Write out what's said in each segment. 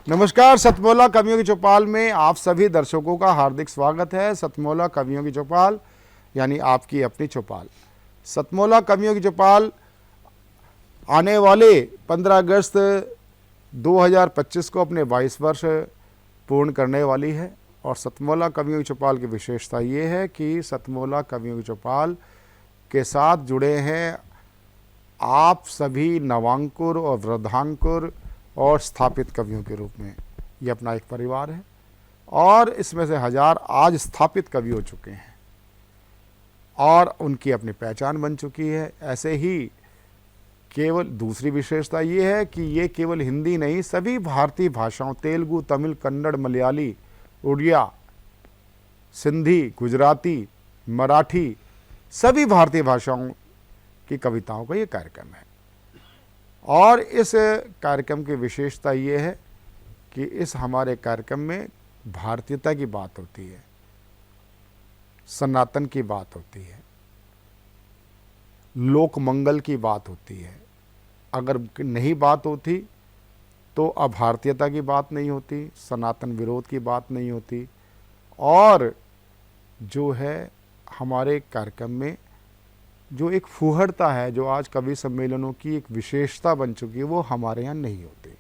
नमस्कार, सतमौला कवियों की चौपाल में आप सभी दर्शकों का हार्दिक स्वागत है। सतमौला कवियों की चौपाल यानी आपकी अपनी चौपाल। सतमौला कवियों की चौपाल आने वाले 15 अगस्त 2025 को अपने 22 वर्ष पूर्ण करने वाली है। और सतमौला कवियों की चौपाल की विशेषता ये है कि सतमौला कवियों की चौपाल के साथ जुड़े हैं आप सभी नवांकुर और वृद्धांकुर और स्थापित कवियों के रूप में। ये अपना एक परिवार है और इसमें से हजार आज स्थापित कवि हो चुके हैं और उनकी अपनी पहचान बन चुकी है। ऐसे ही केवल दूसरी विशेषता ये है कि ये केवल हिंदी नहीं, सभी भारतीय भाषाओं तेलुगु, तमिल, कन्नड़, मलयाली, उड़िया, सिंधी, गुजराती, मराठी, सभी भारतीय भाषाओं की कविताओं का ये कार्यक्रम है। और इस कार्यक्रम की विशेषता ये है कि इस हमारे कार्यक्रम में भारतीयता की बात होती है, सनातन की बात होती है, लोक मंगल की बात होती है। अगर नहीं बात होती तो अभारतीयता की बात नहीं होती, सनातन विरोध की बात नहीं होती। और जो है हमारे कार्यक्रम में जो एक फुहड़ता है, जो आज कवि सम्मेलनों की एक विशेषता बन चुकी है, वो हमारे यहाँ नहीं होती।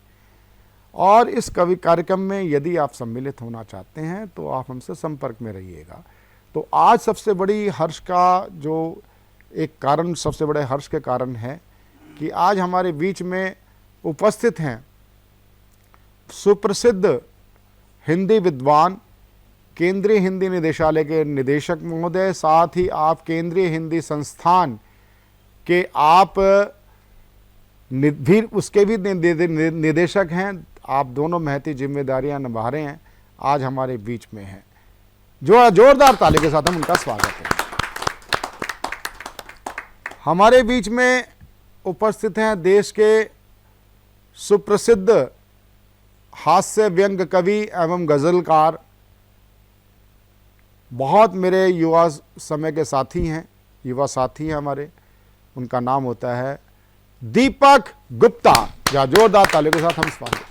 और इस कवि कार्यक्रम में यदि आप सम्मिलित होना चाहते हैं तो आप हमसे संपर्क में रहिएगा। तो आज सबसे बड़ी हर्ष का जो एक कारण, सबसे बड़े हर्ष के कारण है कि आज हमारे बीच में उपस्थित हैं सुप्रसिद्ध हिंदी विद्वान, केंद्रीय हिंदी निदेशालय के निदेशक महोदय, साथ ही आप केंद्रीय हिंदी संस्थान के आप भी उसके भी निदेशक हैं। आप दोनों महती जिम्मेदारियां निभा रहे हैं, आज हमारे बीच में हैं। जो जोरदार ताली के साथ हम उनका स्वागत है। हमारे बीच में उपस्थित हैं देश के सुप्रसिद्ध हास्य व्यंग कवि एवं गजलकार, बहुत मेरे युवा समय के साथी हैं, युवा साथी हैं हमारे। उनका नाम होता है दीपक गुप्ता। या जोरदार तालियों के साथ हम स्वागत।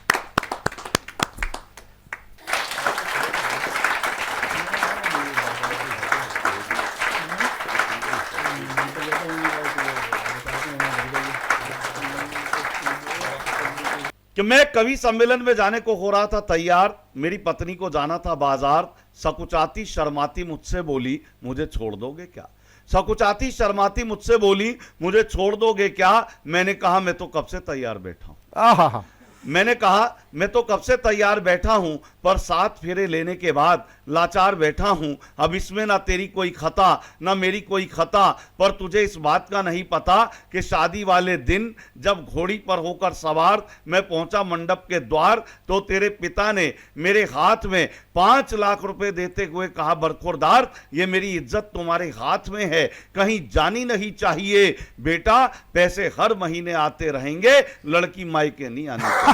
कि मैं कवि सम्मेलन में जाने को हो रहा था तैयार, मेरी पत्नी को जाना था बाजार। सकुचाती शर्माती मुझसे बोली, मुझे छोड़ दोगे क्या? सकुचाती शर्माती मुझसे बोली, मुझे छोड़ दोगे क्या? मैंने कहा मैं तो कब से तैयार बैठा हूं। मैंने कहा मैं तो कब से तैयार बैठा हूं, पर 7 फेरे लेने के बाद लाचार बैठा हूं। अब इसमें ना तेरी कोई खता ना मेरी कोई खता, पर तुझे इस बात का नहीं पता कि शादी वाले दिन जब घोड़ी पर होकर सवार मैं पहुंचा मंडप के द्वार, तो तेरे पिता ने मेरे हाथ में 5 लाख रुपए देते हुए कहा, बरखुरदार ये मेरी इज्जत तुम्हारे हाथ में है, कहीं जानी नहीं चाहिए बेटा, पैसे हर महीने आते रहेंगे, लड़की मायके नहीं आनी चाहिए।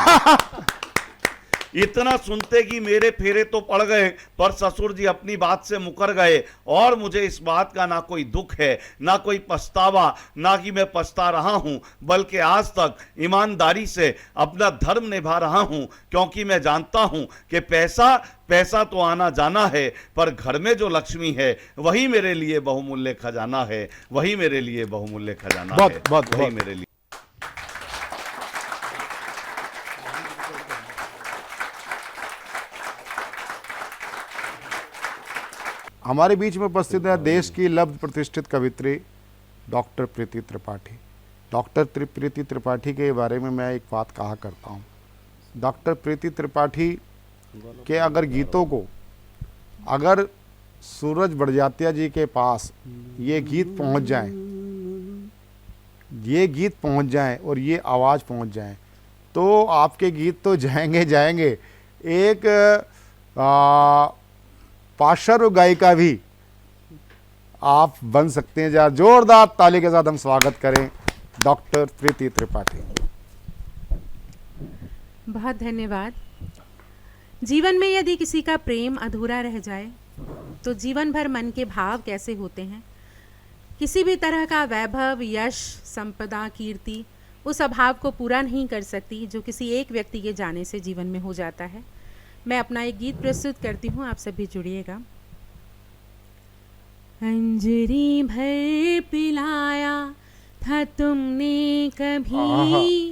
इतना सुनते कि मेरे फेरे तो पड़ गए, पर ससुर जी अपनी बात से मुकर गए। और मुझे इस बात का ना कोई दुख है, ना कोई पछतावा, ना कि मैं पछता रहा हूं, बल्कि आज तक ईमानदारी से अपना धर्म निभा रहा हूं, क्योंकि मैं जानता हूं कि पैसा तो आना जाना है, पर घर में जो लक्ष्मी है वही मेरे लिए बहुमूल्य खजाना है, वही मेरे लिए बहुमूल्य खजाना है, वही मेरे लिए। हमारे बीच में उपस्थित है देश की लब्ध प्रतिष्ठित कवित्री डॉक्टर प्रीति त्रिपाठी। डॉक्टर प्रीति त्रिपाठी के बारे में मैं एक बात कहा करता हूँ। डॉक्टर प्रीति त्रिपाठी के अगर गीतों को, अगर सूरज बड़जात्या जी के पास ये गीत पहुँच जाएं और ये आवाज़ पहुँच जाए, तो आपके गीत तो जाएंगे। एक पार्श्व गायिका भी आप बन सकते हैं। जरा जोरदार ताली के साथ हम स्वागत करें डॉक्टर प्रीति त्रिपाठी। बहुत धन्यवाद। जीवन में यदि किसी का प्रेम अधूरा रह जाए तो जीवन भर मन के भाव कैसे होते हैं। किसी भी तरह का वैभव, यश, संपदा, कीर्ति उस अभाव को पूरा नहीं कर सकती जो किसी एक व्यक्ति के जाने से जीवन में हो जाता है। मैं अपना एक गीत प्रस्तुत करती हूँ, आप सभी जुड़िएगा। अंजरी भर पिलाया था तुमने कभी,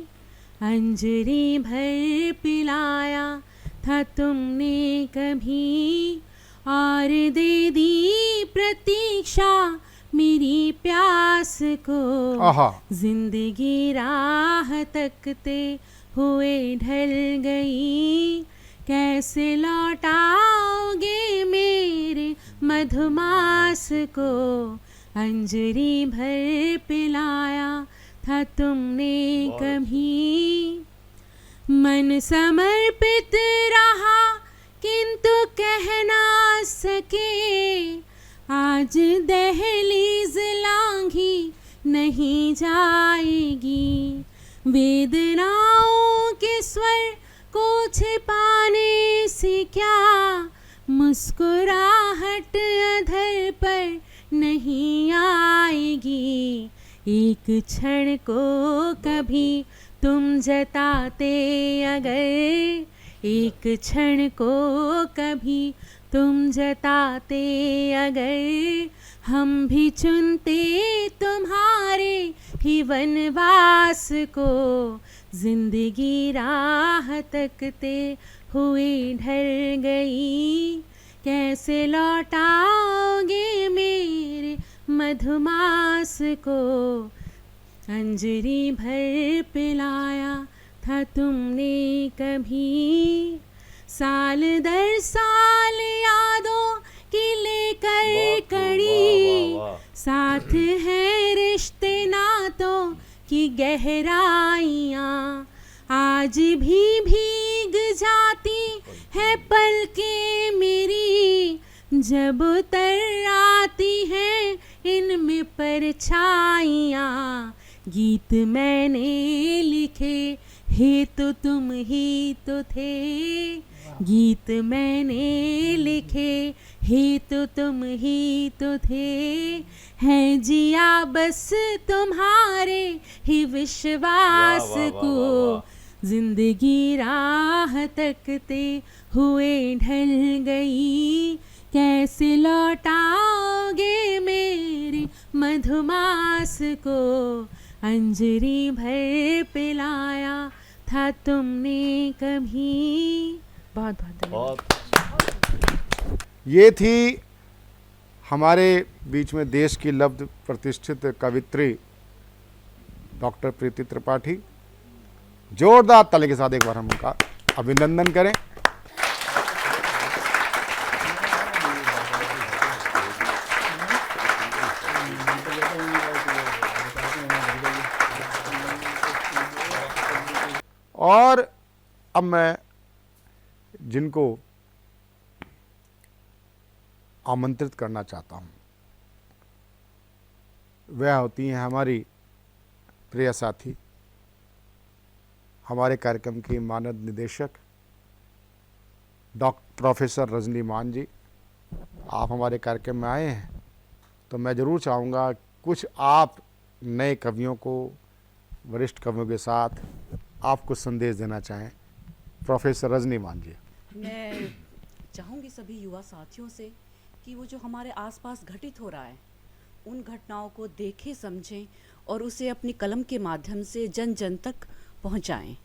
अंजरी भर पिलाया था तुमने कभी, और दे दी प्रतीक्षा मेरी प्यास को। जिंदगी राह तकते हुए ढल गई, कैसे लौटाओगे मेरे मधुमास को। अंजरी भर पिलाया था तुमने कभी। मन समर्पित रहा किंतु कह ना सके, आज दहलीज लांघी नहीं जाएगी। वेदनाओं के स्वर को छिपाने से क्या, मुस्कुराहट अधर पर नहीं आएगी। एक क्षण को कभी तुम जताते अगर, एक क्षण को कभी तुम जताते अगर, हम भी चुनते तुम्हारे ही वनवास को। जिंदगी राह तकते हुए ढल गई, कैसे लौटाओगे मेरे मधुमास को। अंजरी भर पिलाया था तुमने कभी। साल दर साल यादों की लेकर कड़ी, साथ है रिश्ते नातों की गहराइयाँ। आज भी भीग जाती है पलकें मेरी, जब उतर आती हैं इनमें परछाइयाँ। गीत मैंने लिखे हे तो तुम ही तो थे, गीत मैंने लिखे हे तो तुम ही तो थे। है जिया बस तुम्हारे ही विश्वास को। जिंदगी राह तकते हुए ढल गई, कैसे लौटाओगे मेरे मधुमास को। अंजरी भर पिलाया था तुमने कभी। बहुत बहुत धन्यवाद। ये थी हमारे बीच में देश की लब्ध प्रतिष्ठित कवित्री डॉक्टर प्रीति त्रिपाठी। जोरदार ताली के साथ एक बार हम उनका अभिनंदन करें। और अब मैं जिनको आमंत्रित करना चाहता हूं, वह होती हैं हमारी प्रिय साथी, हमारे कार्यक्रम की मानद निदेशक प्रोफेसर रजनी मान जी। आप हमारे कार्यक्रम में आए हैं तो मैं ज़रूर चाहूँगा कुछ आप नए कवियों को, वरिष्ठ कवियों के साथ आप कुछ संदेश देना चाहें। प्रोफेसर रजनी मान जी। मैं चाहूँगी सभी युवा साथियों से कि वो जो हमारे आसपास घटित हो रहा है उन घटनाओं को देखें, समझें और उसे अपनी कलम के माध्यम से जन जन तक पहुँचाएं।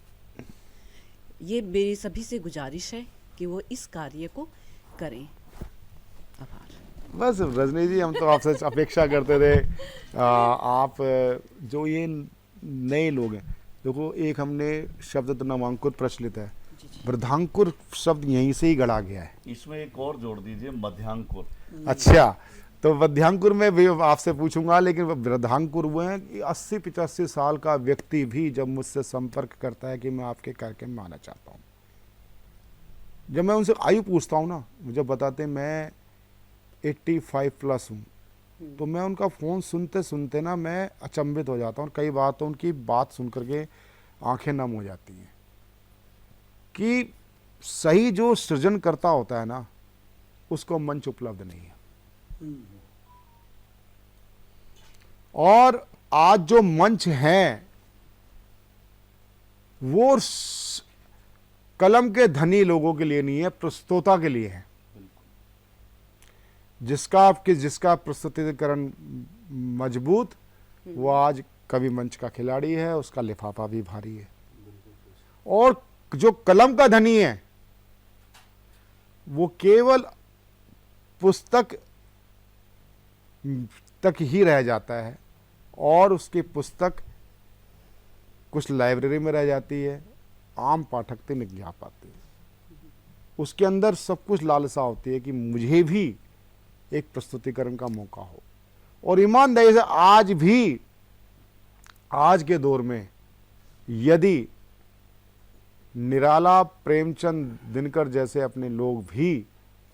ये मेरी सभी से गुजारिश है कि वो इस कार्य को करें। आभार। बस रजनी जी, हम तो आपसे अपेक्षा करते थे आप जो ये नए लोग हैं, देखो एक हमने शब्द तो नामांकुर प्रचलित है, वृद्धांकुर शब्द यहीं से ही गढ़ा गया है। इसमें एक और जोड़ दीजिए, मध्यांकुर। अच्छा, तो मध्यांकुर में भी आपसे पूछूंगा, लेकिन वृद्धांकुर वो हैं कि 80-85 साल का व्यक्ति भी जब मुझसे संपर्क करता है कि मैं आपके कार्यक्रम में आना चाहता हूँ, जब मैं उनसे आयु पूछता हूँ ना, मुझे बताते हैं मैं 85 प्लस हूँ, तो मैं उनका फ़ोन सुनते सुनते ना मैं अचंभित हो जाता हूँ। कई बार तो उनकी बात सुन करके आंखें नम हो जाती हैं कि सही जो सृजन करता होता है ना, उसको मंच उपलब्ध नहीं है। और आज जो मंच हैं वो कलम के धनी लोगों के लिए नहीं है, प्रस्तुता के लिए है। जिसका प्रस्तुतिकरण मजबूत, वो आज कवि मंच का खिलाड़ी है, उसका लिफाफा भी भारी है। और जो कलम का धनी है वो केवल पुस्तक तक ही रह जाता है, और उसकी पुस्तक कुछ लाइब्रेरी में रह जाती है, आम पाठक तक नहीं जा पाती है। उसके अंदर सब कुछ लालसा होती है कि मुझे भी एक प्रस्तुतिकरण का मौका हो। और ईमानदारी से आज भी, आज के दौर में यदि निराला, प्रेमचंद, दिनकर जैसे अपने लोग भी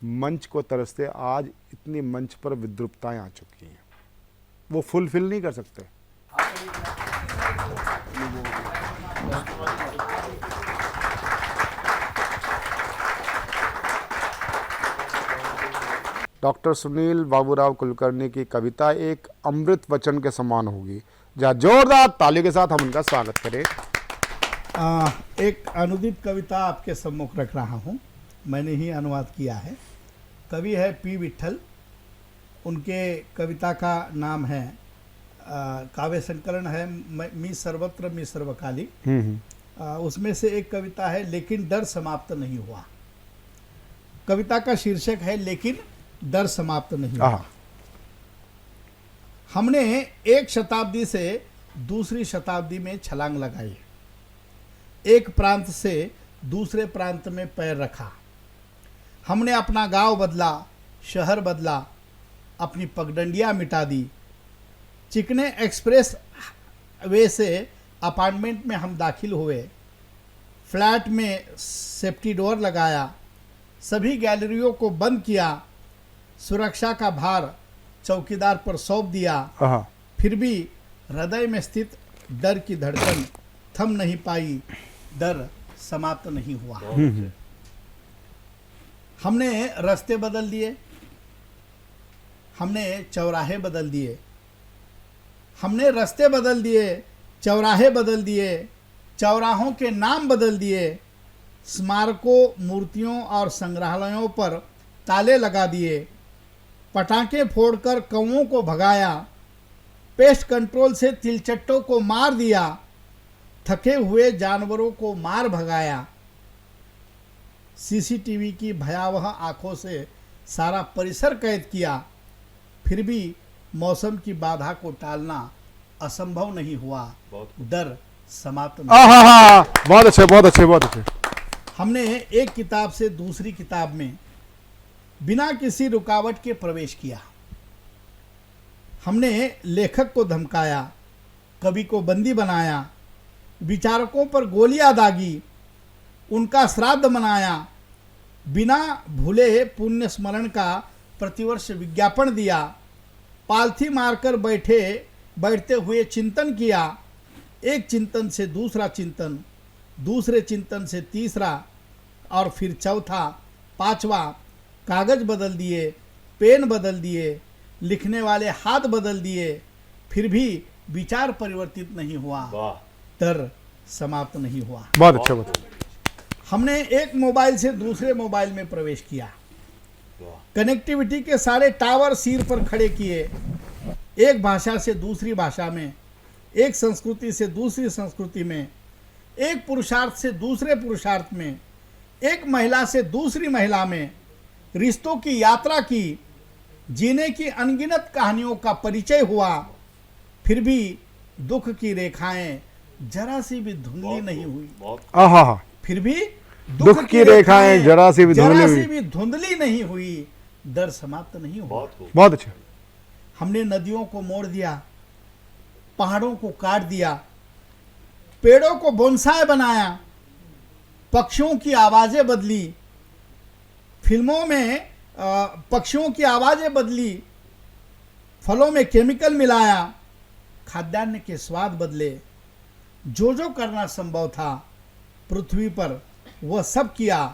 मंच को तरसते, आज इतनी मंच पर विद्रुपताएं आ चुकी हैं, वो फुलफिल नहीं कर सकते। डॉक्टर सुनील बाबूराव कुलकर्णी की कविता एक अमृत वचन के समान होगी। जहाँ जोरदार ताली के साथ हम उनका स्वागत करें। एक अनुदित कविता आपके सम्मुख रख रहा हूँ, मैंने ही अनुवाद किया है। कवि है पी विट्ठल, उनके कविता का नाम है काव्य संकलन है मी सर्वत्र मी सर्वकाली। उसमें से एक कविता है लेकिन डर समाप्त नहीं हुआ। कविता का शीर्षक है लेकिन डर समाप्त नहीं हुआ। हमने एक शताब्दी से दूसरी शताब्दी में छलांग लगाई, एक प्रांत से दूसरे प्रांत में पैर रखा। हमने अपना गांव बदला, शहर बदला, अपनी पगडंडियां मिटा दी। चिकने एक्सप्रेस वे से अपार्टमेंट में हम दाखिल हुए, फ्लैट में सेफ्टी डोर लगाया, सभी गैलरियों को बंद किया, सुरक्षा का भार चौकीदार पर सौंप दिया। फिर भी हृदय में स्थित डर की धड़कन थम नहीं पाई, डर समाप्त नहीं हुआ। हमने रास्ते बदल दिए, हमने चौराहे बदल दिए, हमने रास्ते बदल दिए, चौराहे बदल दिए, चौराहों के नाम बदल दिए, स्मारकों, मूर्तियों और संग्रहालयों पर ताले लगा दिए, पटाखे फोड़कर कौओं को भगाया, पेस्ट कंट्रोल से तिलचट्टों को मार दिया, थके हुए जानवरों को मार भगाया, सीसीटीवी की भयावह आंखों से सारा परिसर कैद किया। फिर भी मौसम की बाधा को टालना असंभव नहीं हुआ, डर समाप्त नहीं। बहुत अच्छे, बहुत अच्छे, बहुत अच्छे। हमने एक किताब से दूसरी किताब में बिना किसी रुकावट के प्रवेश किया। हमने लेखक को धमकाया, कवि को बंदी बनाया, विचारकों पर गोलियां दागी, उनका श्राद्ध मनाया, बिना भूले पुण्य स्मरण का प्रतिवर्ष विज्ञापन दिया, पालथी मारकर बैठते हुए चिंतन किया, एक चिंतन से दूसरा चिंतन, दूसरे चिंतन से तीसरा और फिर चौथा, पांचवा, कागज बदल दिए, पेन बदल दिए, लिखने वाले हाथ बदल दिए, फिर भी विचार परिवर्तित नहीं हुआ, डर समाप्त नहीं हुआ। बहुत अच्छा, बहुत अच्छा। हमने एक मोबाइल से दूसरे मोबाइल में प्रवेश किया, कनेक्टिविटी के सारे टावर सिर पर खड़े किए, एक भाषा से दूसरी भाषा में, एक संस्कृति से दूसरी संस्कृति में, एक पुरुषार्थ से दूसरे पुरुषार्थ में, एक महिला से दूसरी महिला में, रिश्तों की यात्रा की, जीने की अनगिनत कहानियों का परिचय हुआ। फिर भी दुख की रेखाएं जरा सी भी धुंधली नहीं हुई। फिर भी दुख की रेखाएं जरा सी भी धुंधली नहीं हुई, डर समाप्त नहीं हुआ। बहुत अच्छा। हमने नदियों को मोड़ दिया, पहाड़ों को काट दिया, पेड़ों को बोनसाई बनाया, पक्षियों की आवाजें बदली, फिल्मों में पक्षियों की आवाजें बदली, फलों में केमिकल मिलाया, खाद्यान्न के स्वाद बदले, जो जो करना संभव था पृथ्वी पर वह सब किया।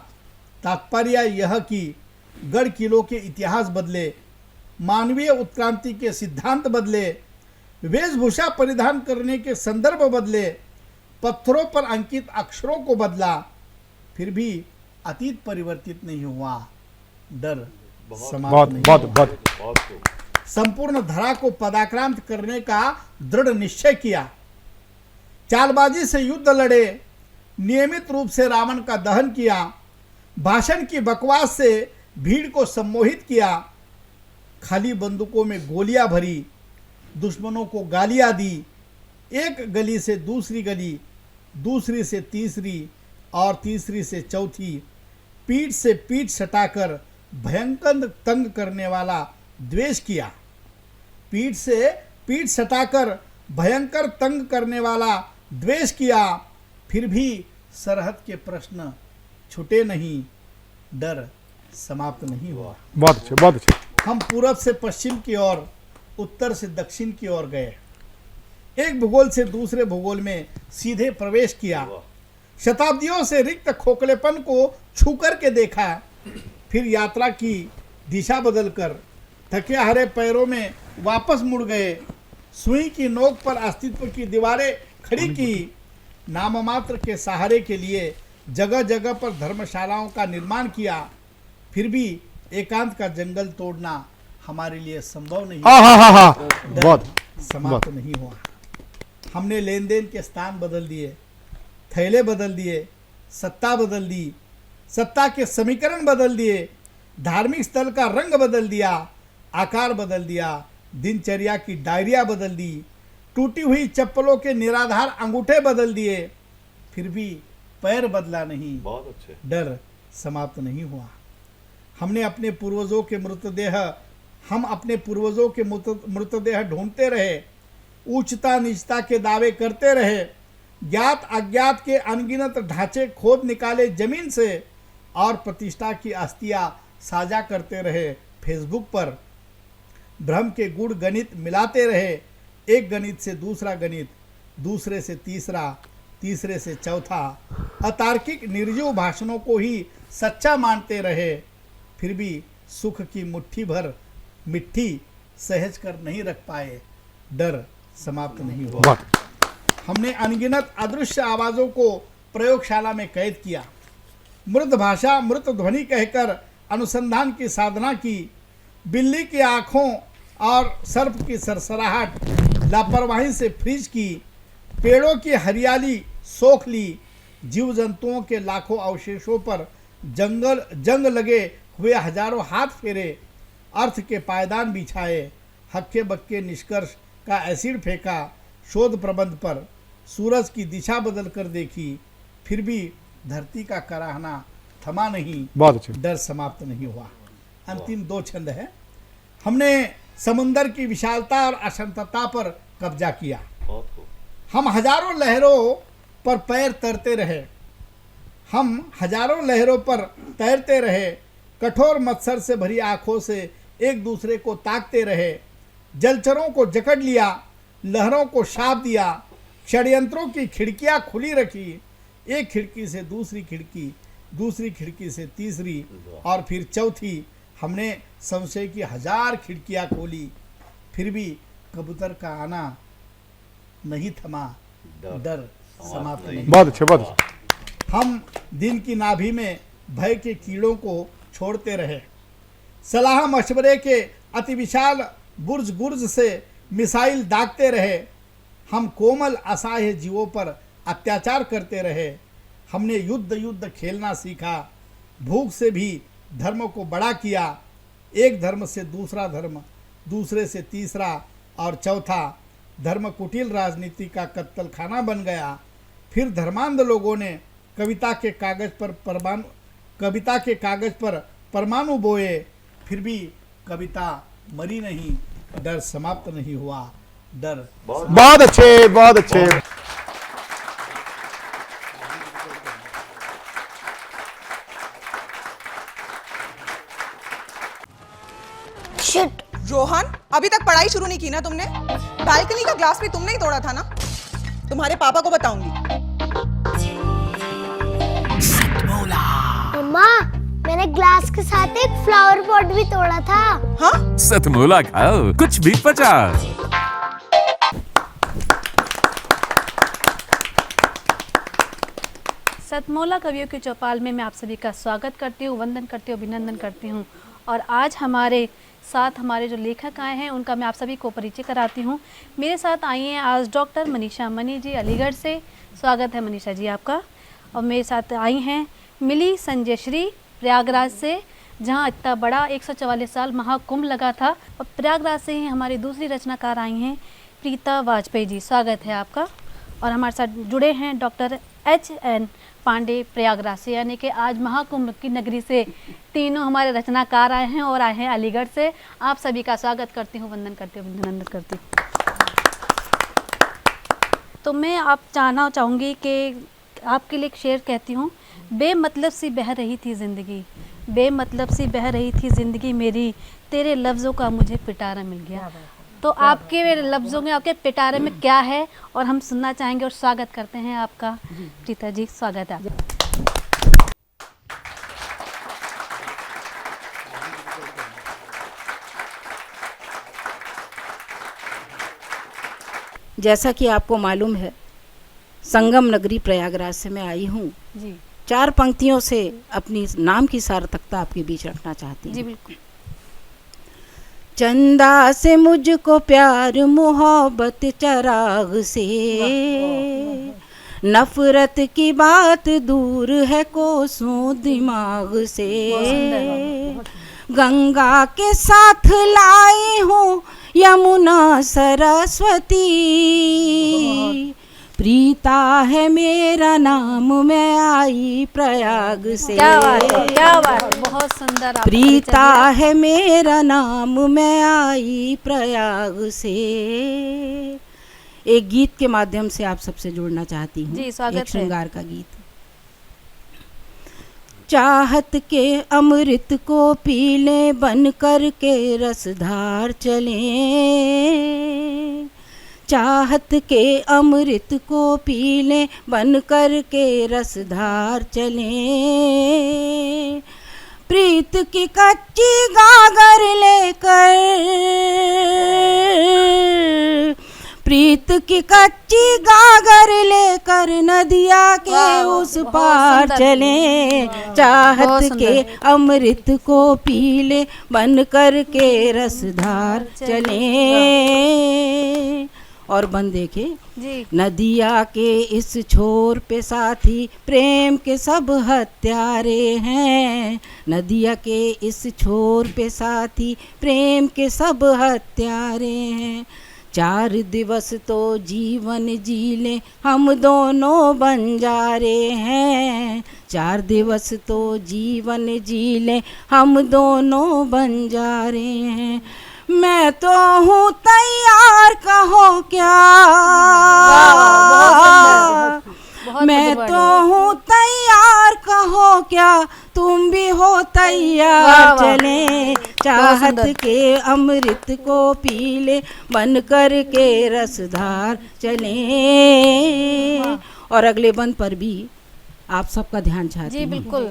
तात्पर्य यह कि गढ़ किलों के इतिहास बदले, मानवीय उत्क्रांति के सिद्धांत बदले, वेशभूषा परिधान करने के संदर्भ बदले, पत्थरों पर अंकित अक्षरों को बदला, फिर भी अतीत परिवर्तित नहीं हुआ, डर समाप्त बहुत नहीं बहुत हुआ। बहुत संपूर्ण धरा को पदाक्रांत करने का दृढ़ निश्चय किया, चालबाजी से युद्ध लड़े, नियमित रूप से रावण का दहन किया, भाषण की बकवास से भीड़ को सम्मोहित किया, खाली बंदूकों में गोलियां भरी, दुश्मनों को गालियां दी, एक गली से दूसरी गली, दूसरी से तीसरी और तीसरी से चौथी, पीठ से पीठ सटाकर भयंकर तंग करने वाला द्वेष किया, पीठ से पीठ सटाकर भयंकर तंग करने वाला द्वेष किया, फिर भी सरहद के प्रश्न छूटे नहीं, डर समाप्त नहीं हुआ। बहुत अच्छे, बहुत अच्छे। हम पूरब से पश्चिम की ओर, उत्तर से दक्षिण की ओर गए, एक भूगोल से दूसरे भूगोल में सीधे प्रवेश किया, शताब्दियों से रिक्त खोखलेपन को छू कर के देखा, फिर यात्रा की दिशा बदलकर थके हारे पैरों में वापस मुड़ गए, सुई की नोक पर अस्तित्व की दीवारें खड़ी की, नाम मात्र के सहारे के लिए जगह जगह पर धर्मशालाओं का निर्माण किया, फिर भी एकांत का जंगल तोड़ना हमारे लिए संभव नहीं, हाँ हाँ हाँ हाँ डर बहुत समाप्त नहीं हुआ। हमने लेन देन के स्थान बदल दिए, थैले बदल दिए, सत्ता बदल दी, सत्ता के समीकरण बदल दिए, धार्मिक स्थल का रंग बदल दिया, आकार बदल दिया, दिनचर्या की डायरिया बदल दी, टूटी हुई चप्पलों के निराधार अंगूठे बदल दिए, फिर भी पैर बदला नहीं, बहुत अच्छे। डर समाप्त नहीं हुआ। हमने अपने पूर्वजों के मृतदेह ढूंढते रहे, उच्चता नीचता के दावे करते रहे, ज्ञात अज्ञात के अनगिनत ढांचे खोद निकाले जमीन से, और प्रतिष्ठा की अस्थियां साझा करते रहे फेसबुक पर, भ्रम के गुण गणित मिलाते रहे, एक गणित से दूसरा गणित, दूसरे से तीसरा, तीसरे से चौथा, अतार्किक निर्जीव भाषणों को ही सच्चा मानते रहे, फिर भी सुख की मुट्ठी भर मिट्टी सहज कर नहीं रख पाए, डर समाप्त नहीं हुआ। बहुत हमने अनगिनत अदृश्य आवाजों को प्रयोगशाला में कैद किया, मृत भाषा मृत ध्वनि कहकर अनुसंधान की साधना की, बिल्ली की आंखों और सर्प की सरसराहट लापरवाही से फ्रीज की, पेड़ों की हरियाली सोख ली, जीव जंतुओं के लाखों अवशेषों पर जंग लगे हुए हजारों हाथ फेरे, अर्थ के पायदान बिछाए, हक्के बक्के निष्कर्ष का एसिड फेंका, शोध प्रबंध पर सूरज की दिशा बदल कर देखी, फिर भी धरती का कराहना थमा नहीं, बहुत अच्छे। डर समाप्त नहीं हुआ। अंतिम दो छंद है। हमने समुंदर की विशालता और अशांतता पर कब्जा किया, हम हजारों लहरों पर पैर तरते रहे, हम हजारों लहरों पर तैरते रहे, कठोर मत्सर से भरी आंखों से एक दूसरे को ताकते रहे, जलचरों को जकड़ लिया, लहरों को शाप दिया, षड्यंत्रों की खिड़कियां खुली रखी, एक खिड़की से दूसरी खिड़की, दूसरी खिड़की से तीसरी और फिर चौथी, हमने संशय की 1000 खिड़कियां खोली, फिर भी कबूतर का आना नहीं थमा, डर समाप्त नहीं। बहुत अच्छे, बहुत अच्छे। हम दिन की नाभि में भय के कीड़ों को छोड़ते रहे, सलाह मशवरे के अति विशाल गुर्ज से मिसाइल दागते रहे, हम कोमल असहाय जीवों पर अत्याचार करते रहे, हमने युद्ध खेलना सीखा, भूख से भी धर्म को बड़ा किया, एक धर्म से दूसरा धर्म, दूसरे से तीसरा और चौथा, धर्म कुटिल राजनीति का कत्ल खाना बन गया। फिर धर्मांध लोगों ने कविता के कागज पर परमाणु बोए, फिर भी कविता मरी नहीं, डर समाप्त नहीं हुआ, डर बहुत अच्छे, बहुत अच्छे। शिट। रोहन, अभी तक पढ़ाई शुरू नहीं की ना तुमने? बालकनी का ग्लास भी तुमने ही तोड़ा था ना? तुम्हारे पापा को बताऊंगी। मम्मा, मैंने ग्लास के साथ एक फ्लावर पॉट भी तोड़ा था। हाँ? सतमोला खाओ, कुछ भी 50। सतमोला कवियों के चौपाल में मैं आप सभी का स्वागत करती हूँ, वंदन करती हूँ, अभिनंदन करती हूँ। और आज हमारे साथ हमारे जो लेखक आए हैं उनका मैं आप सभी को परिचय कराती हूँ। मेरे साथ आई हैं आज डॉक्टर मनीषा मनी जी अलीगढ़ से। स्वागत है मनीषा जी आपका। और मेरे साथ आई हैं मिली संजय श्री प्रयागराज से, जहाँ इतना बड़ा 144 साल महाकुंभ लगा था। और प्रयागराज से ही हमारी दूसरी रचनाकार आई हैं प्रीता वाजपेयी जी। स्वागत है आपका। और हमारे साथ जुड़े हैं डॉक्टर HN पांडे प्रयागराज से, यानी कि आज महाकुंभ की नगरी से तीनों हमारे रचनाकार आए हैं और आए हैं अलीगढ़ से। आप सभी का स्वागत करती हूँ, वंदन करती हूँ, अभिनंदन करती हूँ। तो मैं आप जानना चाहूँगी कि आपके लिए एक शेर कहती हूँ। बेमतलब सी बह रही थी ज़िंदगी, बेमतलब सी बह रही थी ज़िंदगी मेरी, तेरे लफ्ज़ों का मुझे पिटारा मिल गया। तो आपके लफ्ज़ों में, आपके पिटारे में क्या है, और हम सुनना चाहेंगे और स्वागत करते हैं आपका। प्रीता जी स्वागत है। जैसा कि आपको मालूम है, संगम नगरी प्रयागराज से मैं आई हूँ जी। 4 पंक्तियों से अपनी नाम की सार्थकता आपके बीच रखना चाहती हूँ। जी बिल्कुल। चंदा से मुझको प्यार मोहब्बत चराग से, नफरत की बात दूर है कोसों दिमाग से, गंगा के साथ लाई हूँ यमुना सरस्वती, प्रीता है मेरा नाम मैं आई प्रयाग से। क्या बात है, क्या बात, बहुत सुंदर। प्रीता है मेरा नाम मैं आई प्रयाग से। एक गीत के माध्यम से आप सबसे जुड़ना चाहती हूँ। जी स्वागत है। एक श्रृंगार का गीत। चाहत के अमृत को पी ले बन कर के रसधार चले, चाहत के अमृत को पी ले बन कर के रसधार चले, प्रीत की कच्ची गागर लेकर, प्रीत की कच्ची गागर लेकर नदिया के उस पार चले, चाहत के अमृत को पी ले बन कर के रसधार चले। और बन देखे जी। नदिया के इस छोर पे साथी प्रेम के सब हत्यारे हैं, नदिया के इस छोर पे साथी प्रेम के सब हत्यारे हैं, 4 दिवस तो जीवन जी ले हम दोनों बंजारे हैं, 4 दिवस तो जीवन जी ले हम दोनों बंजारे हैं, मैं तो हूँ तैयार कहो क्या, मैं तो हूँ तैयार कहो क्या, तुम भी हो तैयार चले, चाहत के अमृत को पी ले बन कर के रसधार चले। और अगले बंद पर भी आप सबका ध्यान चाहती जी बिल्कुल।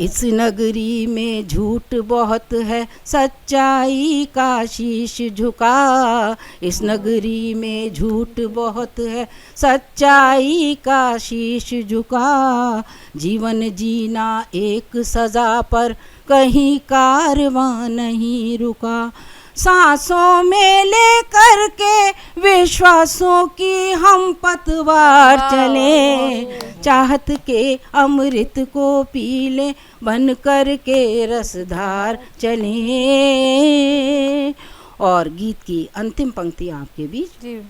इस नगरी में झूठ बहुत है सच्चाई का शीश झुका, इस नगरी में झूठ बहुत है सच्चाई का शीश झुका, जीवन जीना एक सजा पर कहीं कारवां नहीं रुका, सांसों में लेकर के विश्वासों की हम पतवार चले, चाहत के अमृत को पी ले बन कर के रसधार चले। और गीत की अंतिम पंक्ति आपके बीच। जी।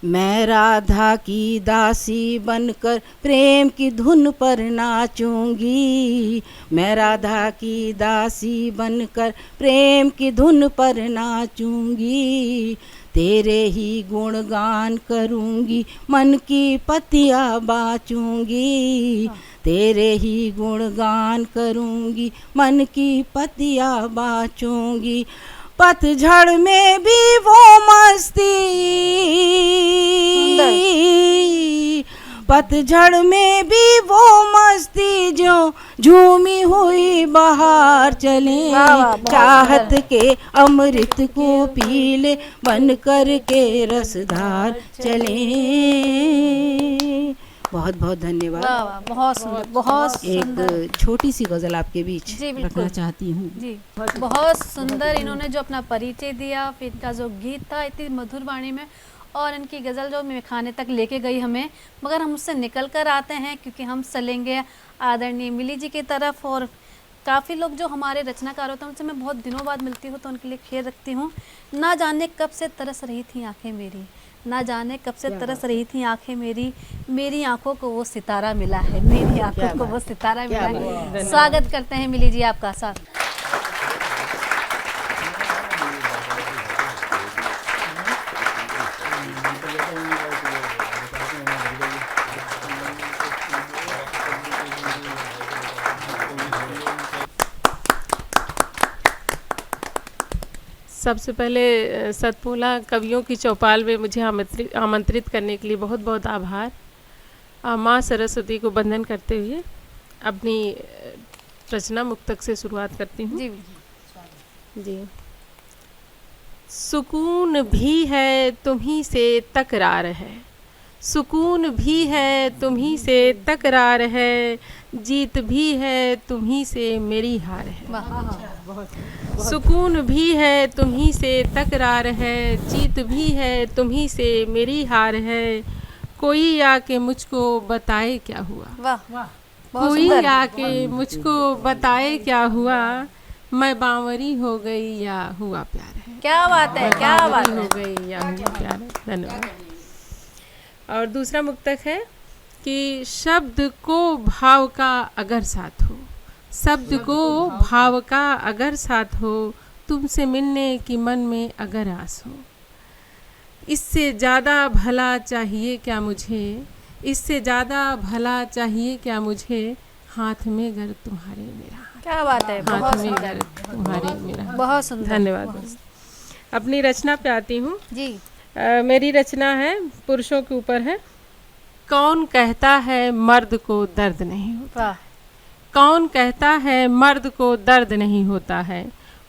मैं राधा की दासी बनकर प्रेम की धुन पर नाचूंगी, मैं राधा की दासी बनकर प्रेम की धुन पर नाचूंगी, तेरे ही गुणगान करूंगी मन की पतिया बाचूंगी, तेरे ही गुणगान करूंगी मन की पतिया बाचूंगी, पतझड़ में भी वो मस्ती, पतझड़ में भी वो मस्ती जो झूमी हुई बाहर चले, चाहत के अमृत को पी ले बन कर के रसधार चले। बहुत बहुत धन्यवाद। वाह वाह, बहुत सुंदर, बहुत सुंदर। एक छोटी सी गजल आपके बीच जी, बिल्कुल। रखना चाहती हूँ। जी, बहुत सुंदर इन्होंने जो अपना परिचय दिया, फिर इनका जो गीत था इतनी मधुर वाणी में, और इनकी गज़ल जो मैं खाने तक लेके गई हमें, मगर हम उससे निकल कर आते हैं क्योंकि हम चलेंगे आदरणीय मिली जी की तरफ। और काफ़ी लोग जो हमारे रचनाकार होते हैं उनसे मैं बहुत दिनों बाद मिलती हूँ तो उनके लिए खेल रखती हूँ। ना जाने कब से तरस रही थी आंखें मेरी, ना जाने कब से तरस रही थी आंखें मेरी आंखों को वो सितारा मिला है, मेरी आंखों को वो सितारा मिला है। स्वागत करते हैं मिली जी आपका। साथ सबसे पहले सतमोला कवियों की चौपाल में मुझे आमंत्रित करने के लिए बहुत बहुत आभार। माँ सरस्वती को वंदन करते हुए अपनी रचना मुक्तक से शुरुआत करती हूँ। जी। सुकून भी है तुम्ही से तकरार है, सुकून भी है तुम्ही से तकरार है, जीत भी है तुम्ही से मेरी हार है। सुकून भी है तुम्ही से तकरार है, जीत भी है तुम्ही से मेरी हार है, कोई आके मुझको बताए क्या हुआ। वाह, कोई आके मुझको बताए क्या हुआ, मैं बावरी हो गई या हुआ प्यार है। क्या बात है, क्या बात हो गई या हुआ प्यार है। धन्यवाद। और दूसरा मुक्तक है कि शब्द को भाव का अगर साथ हो, शब्द को भाव का अगर साथ हो, तुमसे मिलने की मन में अगर आस हो, इससे ज़्यादा भला चाहिए क्या मुझे, इससे ज़्यादा भला चाहिए क्या मुझे, हाथ में गर तुम्हारे मेरा हाथ। क्या बात है, हाथ में गर तुम्हारे मेरा हाथ। बहुत सुंदर। धन्यवाद। अपनी रचना पे आती हूँ जी। मेरी रचना है, पुरुषों के ऊपर है। कौन कहता है मर्द को दर्द नहीं होता, कौन कहता है मर्द को दर्द नहीं होता है,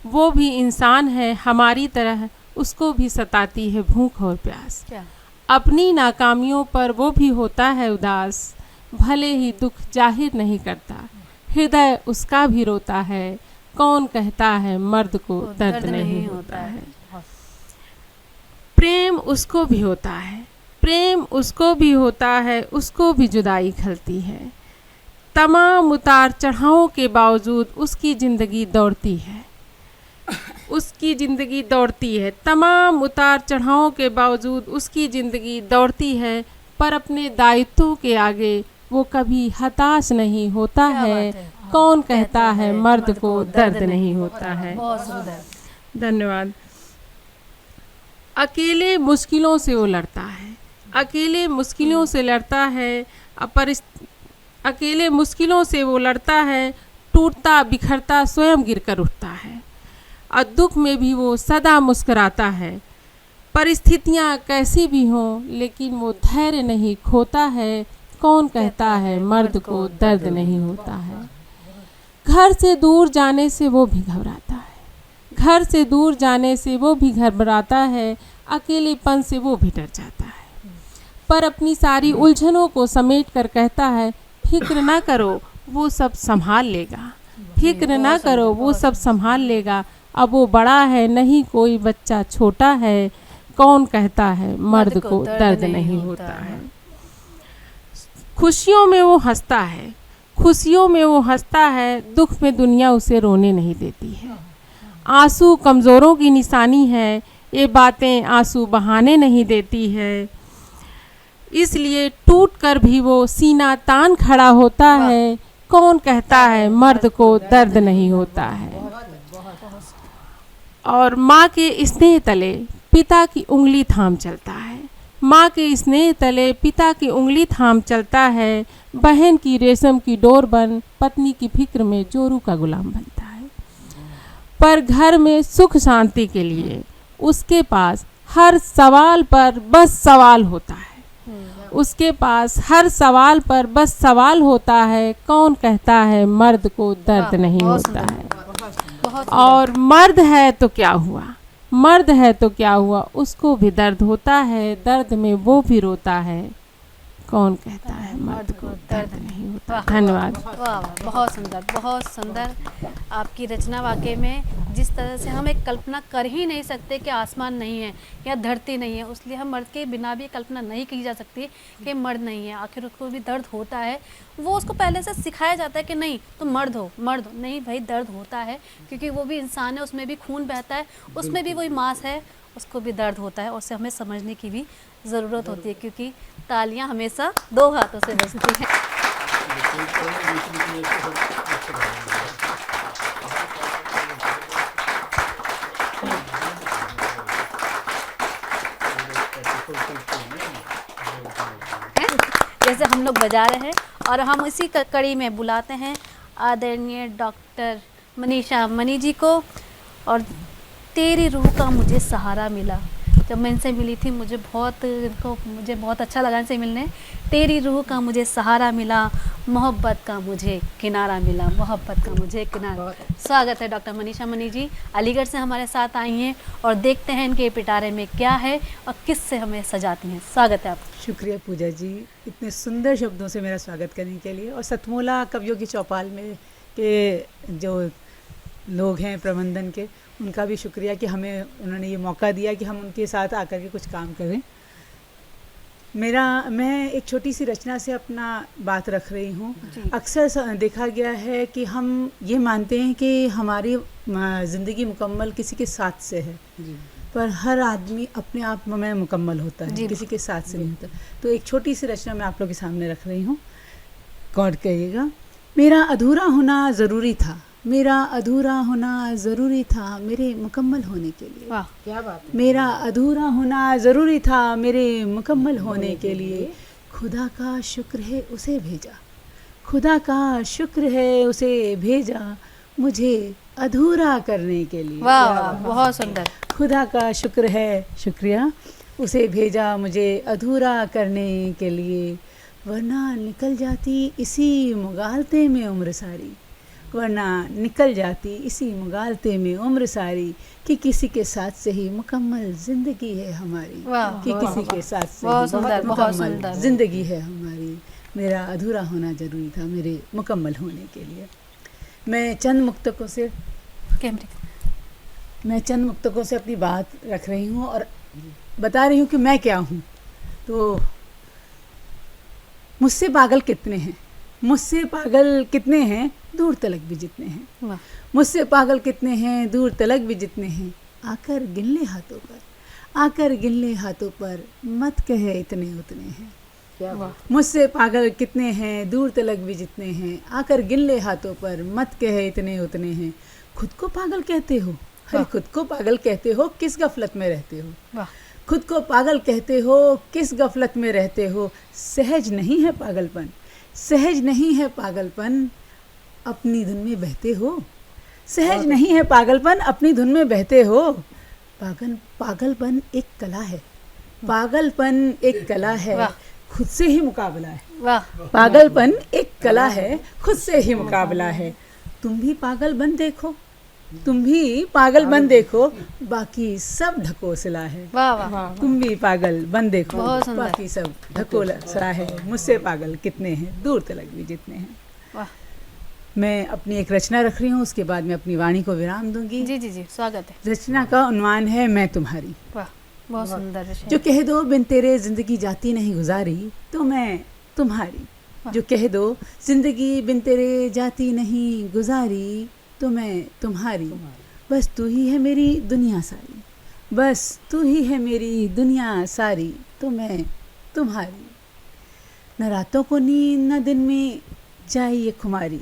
वो भी इंसान है हमारी तरह, उसको भी सताती है भूख और प्यास। अपनी नाकामियों पर वो भी होता है उदास, भले ही दुख जाहिर नहीं करता, हृदय उसका भी रोता है, कौन कहता है मर्द को दर्द नहीं होता है। प्रेम उसको भी होता है, प्रेम उसको भी होता है, उसको भी जुदाई खलती है, तमाम उतार चढ़ावों के बावजूद उसकी ज़िंदगी दौड़ती है, उसकी ज़िंदगी दौड़ती है, तमाम उतार चढ़ावों के बावजूद उसकी ज़िंदगी दौड़ती है, पर अपने दायित्वों के आगे वो कभी हताश नहीं होता है, कौन कहता है मर्द को दर्द नहीं होता है। बहुत सुंदर। धन्यवाद। अकेले मुश्किलों से वो लड़ता है, अकेले मुश्किलों से लड़ता है, अकेले मुश्किलों से वो लड़ता है, टूटता बिखरता स्वयं गिरकर उठता है, और दुख में भी वो सदा मुस्कुराता है, परिस्थितियाँ कैसी भी हों लेकिन वो धैर्य नहीं खोता है, कौन कहता है मर्द को दर्द नहीं होता है। घर से दूर जाने से वो भी घबराता है, घर से दूर जाने से वो भी घबराता है, अकेलेपन से वो भी डर जाता है, पर अपनी सारी उलझनों को समेट कर कहता है, फिक्र ना करो वो सब संभाल लेगा, फिक्र ना करो वो सब संभाल लेगा, अब वो बड़ा है नहीं कोई बच्चा छोटा है, कौन कहता है मर्द को दर्द नहीं होता है। खुशियों में वो हंसता है, खुशियों में वो हंसता है, दुख में दुनिया उसे रोने नहीं देती है, आंसू कमज़ोरों की निशानी है, ये बातें आंसू बहाने नहीं देती है, इसलिए टूट कर भी वो सीना तान खड़ा होता है, कौन कहता है मर्द को दर्द नहीं होता है। और माँ के स्नेह तले पिता की उंगली थाम चलता है, माँ के स्नेह तले पिता की उंगली थाम चलता है, बहन की रेशम की डोर बन पत्नी की फिक्र में जोरू का गुलाम बनता है, पर घर में सुख शांति के लिए उसके पास हर सवाल पर बस सवाल होता है, उसके पास हर सवाल पर बस सवाल होता है, कौन कहता है मर्द को दर्द नहीं होता है। और मर्द है तो क्या हुआ, मर्द है तो क्या हुआ, उसको भी दर्द होता है, दर्द में वो भी रोता है, कौन कहता है मर्द को दर्द नहीं होता। धन्यवाद। वाह वाह, बहुत सुंदर, बहुत सुंदर आपकी रचना। वाकई में जिस तरह से हम एक कल्पना कर ही नहीं सकते कि आसमान नहीं है या धरती नहीं है, उसलिए हम मर्द के बिना भी कल्पना नहीं की जा सकती कि मर्द नहीं है। आखिर उसको भी दर्द होता है, वो उसको पहले से सिखाया जाता है कि नहीं तुम मर्द हो, मर्द हो। नहीं भाई, दर्द होता है, क्योंकि वो भी इंसान है, उसमें भी खून बहता है, उसमें भी वही मांस है, उसको भी दर्द होता है। और उसे हमें समझने की भी ज़रूरत होती है, क्योंकि तालियां हमेशा दो हाथों से बजती हैं। जैसे हम लोग बजा रहे हैं, और हम इसी कड़ी में बुलाते हैं आदरणीय डॉक्टर मनीषा मनी जी को। और तेरी रूह का मुझे सहारा मिला, जब मैं इनसे मिली थी मुझे बहुत अच्छा लगा इनसे मिलने। तेरी रूह का मुझे सहारा मिला, मोहब्बत का मुझे किनारा मिला, मोहब्बत का मुझे किनारा। स्वागत है डॉक्टर मनीषा मनी जी, अलीगढ़ से हमारे साथ आई हैं, और देखते हैं इनके पिटारे में क्या है और किस से हमें सजाती हैं। स्वागत है आपका। शुक्रिया पूजा जी, इतने सुंदर शब्दों से मेरा स्वागत करने के लिए। और सतमोला कवियों की चौपाल में के जो लोग हैं प्रबंधन के, उनका भी शुक्रिया कि हमें उन्होंने ये मौका दिया कि हम उनके साथ आकर के कुछ काम करें। मैं एक छोटी सी रचना से अपना बात रख रही हूँ। अक्सर देखा गया है कि हम ये मानते हैं कि हमारी ज़िंदगी मुकम्मल किसी के साथ से है, पर हर आदमी अपने आप में मुकम्मल होता है, किसी के साथ से नहीं होता। तो एक छोटी सी रचना मैं आप लोगों के सामने रख रही हूँ, गौर करिएगा। मेरा अधूरा होना ज़रूरी था, मेरा अधूरा होना ज़रूरी था मेरे मुकम्मल होने के लिए। वाह, क्या बात है। मेरा अधूरा होना ज़रूरी था मेरे मुकम्मल होने के लिए। खुदा का शुक्र है उसे भेजा, खुदा का शुक्र है उसे भेजा मुझे अधूरा करने के लिए। वाह, बहुत सुंदर। खुदा का शुक्र है, शुक्रिया, उसे भेजा मुझे अधूरा करने के लिए, वरना निकल जाती इसी मुगालते में उम्र सारी, वरना निकल जाती इसी मुगालते में उम्र सारी, कि किसी के साथ से ही मुकम्मल ज़िंदगी है हमारी, कि किसी के साथ से ही मुकम्मल ज़िंदगी है हमारी। मेरा अधूरा होना ज़रूरी था मेरे मुकम्मल होने के लिए। मैं चंद मुक्तकों से अपनी बात रख रही हूँ और बता रही हूँ कि मैं क्या हूँ। तो मुझसे पागल कितने हैं, मुझसे पागल कितने हैं, दूर तलक भी जितने हैं। मुझसे पागल कितने हैं, दूर तलक भी जितने हैं। आकर गिन ले हाथों पर, आकर गिन ले हाथों पर, मत कहे इतने उतने हैं। मुझसे पागल कितने हैं, दूर तलक भी जितने हैं। आकर गिन ले हाथों पर, मत कहे इतने उतने हैं। खुद को पागल कहते हो, अरे खुद को पागल कहते हो, किस गफलत में रहते हो। खुद को पागल कहते हो, किस गफलत में रहते हो। सहज नहीं है पागलपन, सहज नहीं है पागलपन, अपनी धुन में बहते हो। सहज नहीं है पागलपन, अपनी धुन में बहते हो। पागलपन एक कला है, पागलपन एक कला है, खुद से ही मुकाबला है। पागलपन एक कला है, खुद से ही मुकाबला है। तुम भी पागल बन देखो, तुम भी पागल बन देखो, बाकी सब ढकोसला है। तुम भी पागल बन देखो, बाकी सब ढकोसला है। मुझसे पागल कितने हैं, दूर तलक भी जितने हैं। मैं अपनी एक रचना रख रही हूँ, उसके बाद मैं अपनी वाणी को विराम दूंगी। जी जी जी, स्वागत है। रचना का उन्वान है मैं तुम्हारी। वाह, बहुत सुंदर रचना। जो कह दो बिन तेरे जिंदगी जाती नहीं गुजारी, तो मैं तुम्हारी। जो कह दो जिंदगी बिन तेरे जाती नहीं गुजारी, तो मैं तुम्हारी। बस तू ही है मेरी दुनिया सारी, बस तू ही है मेरी दुनिया सारी, तो मैं तुम्हारी। न रातों को नींद न दिन में जाए ये खुमारी,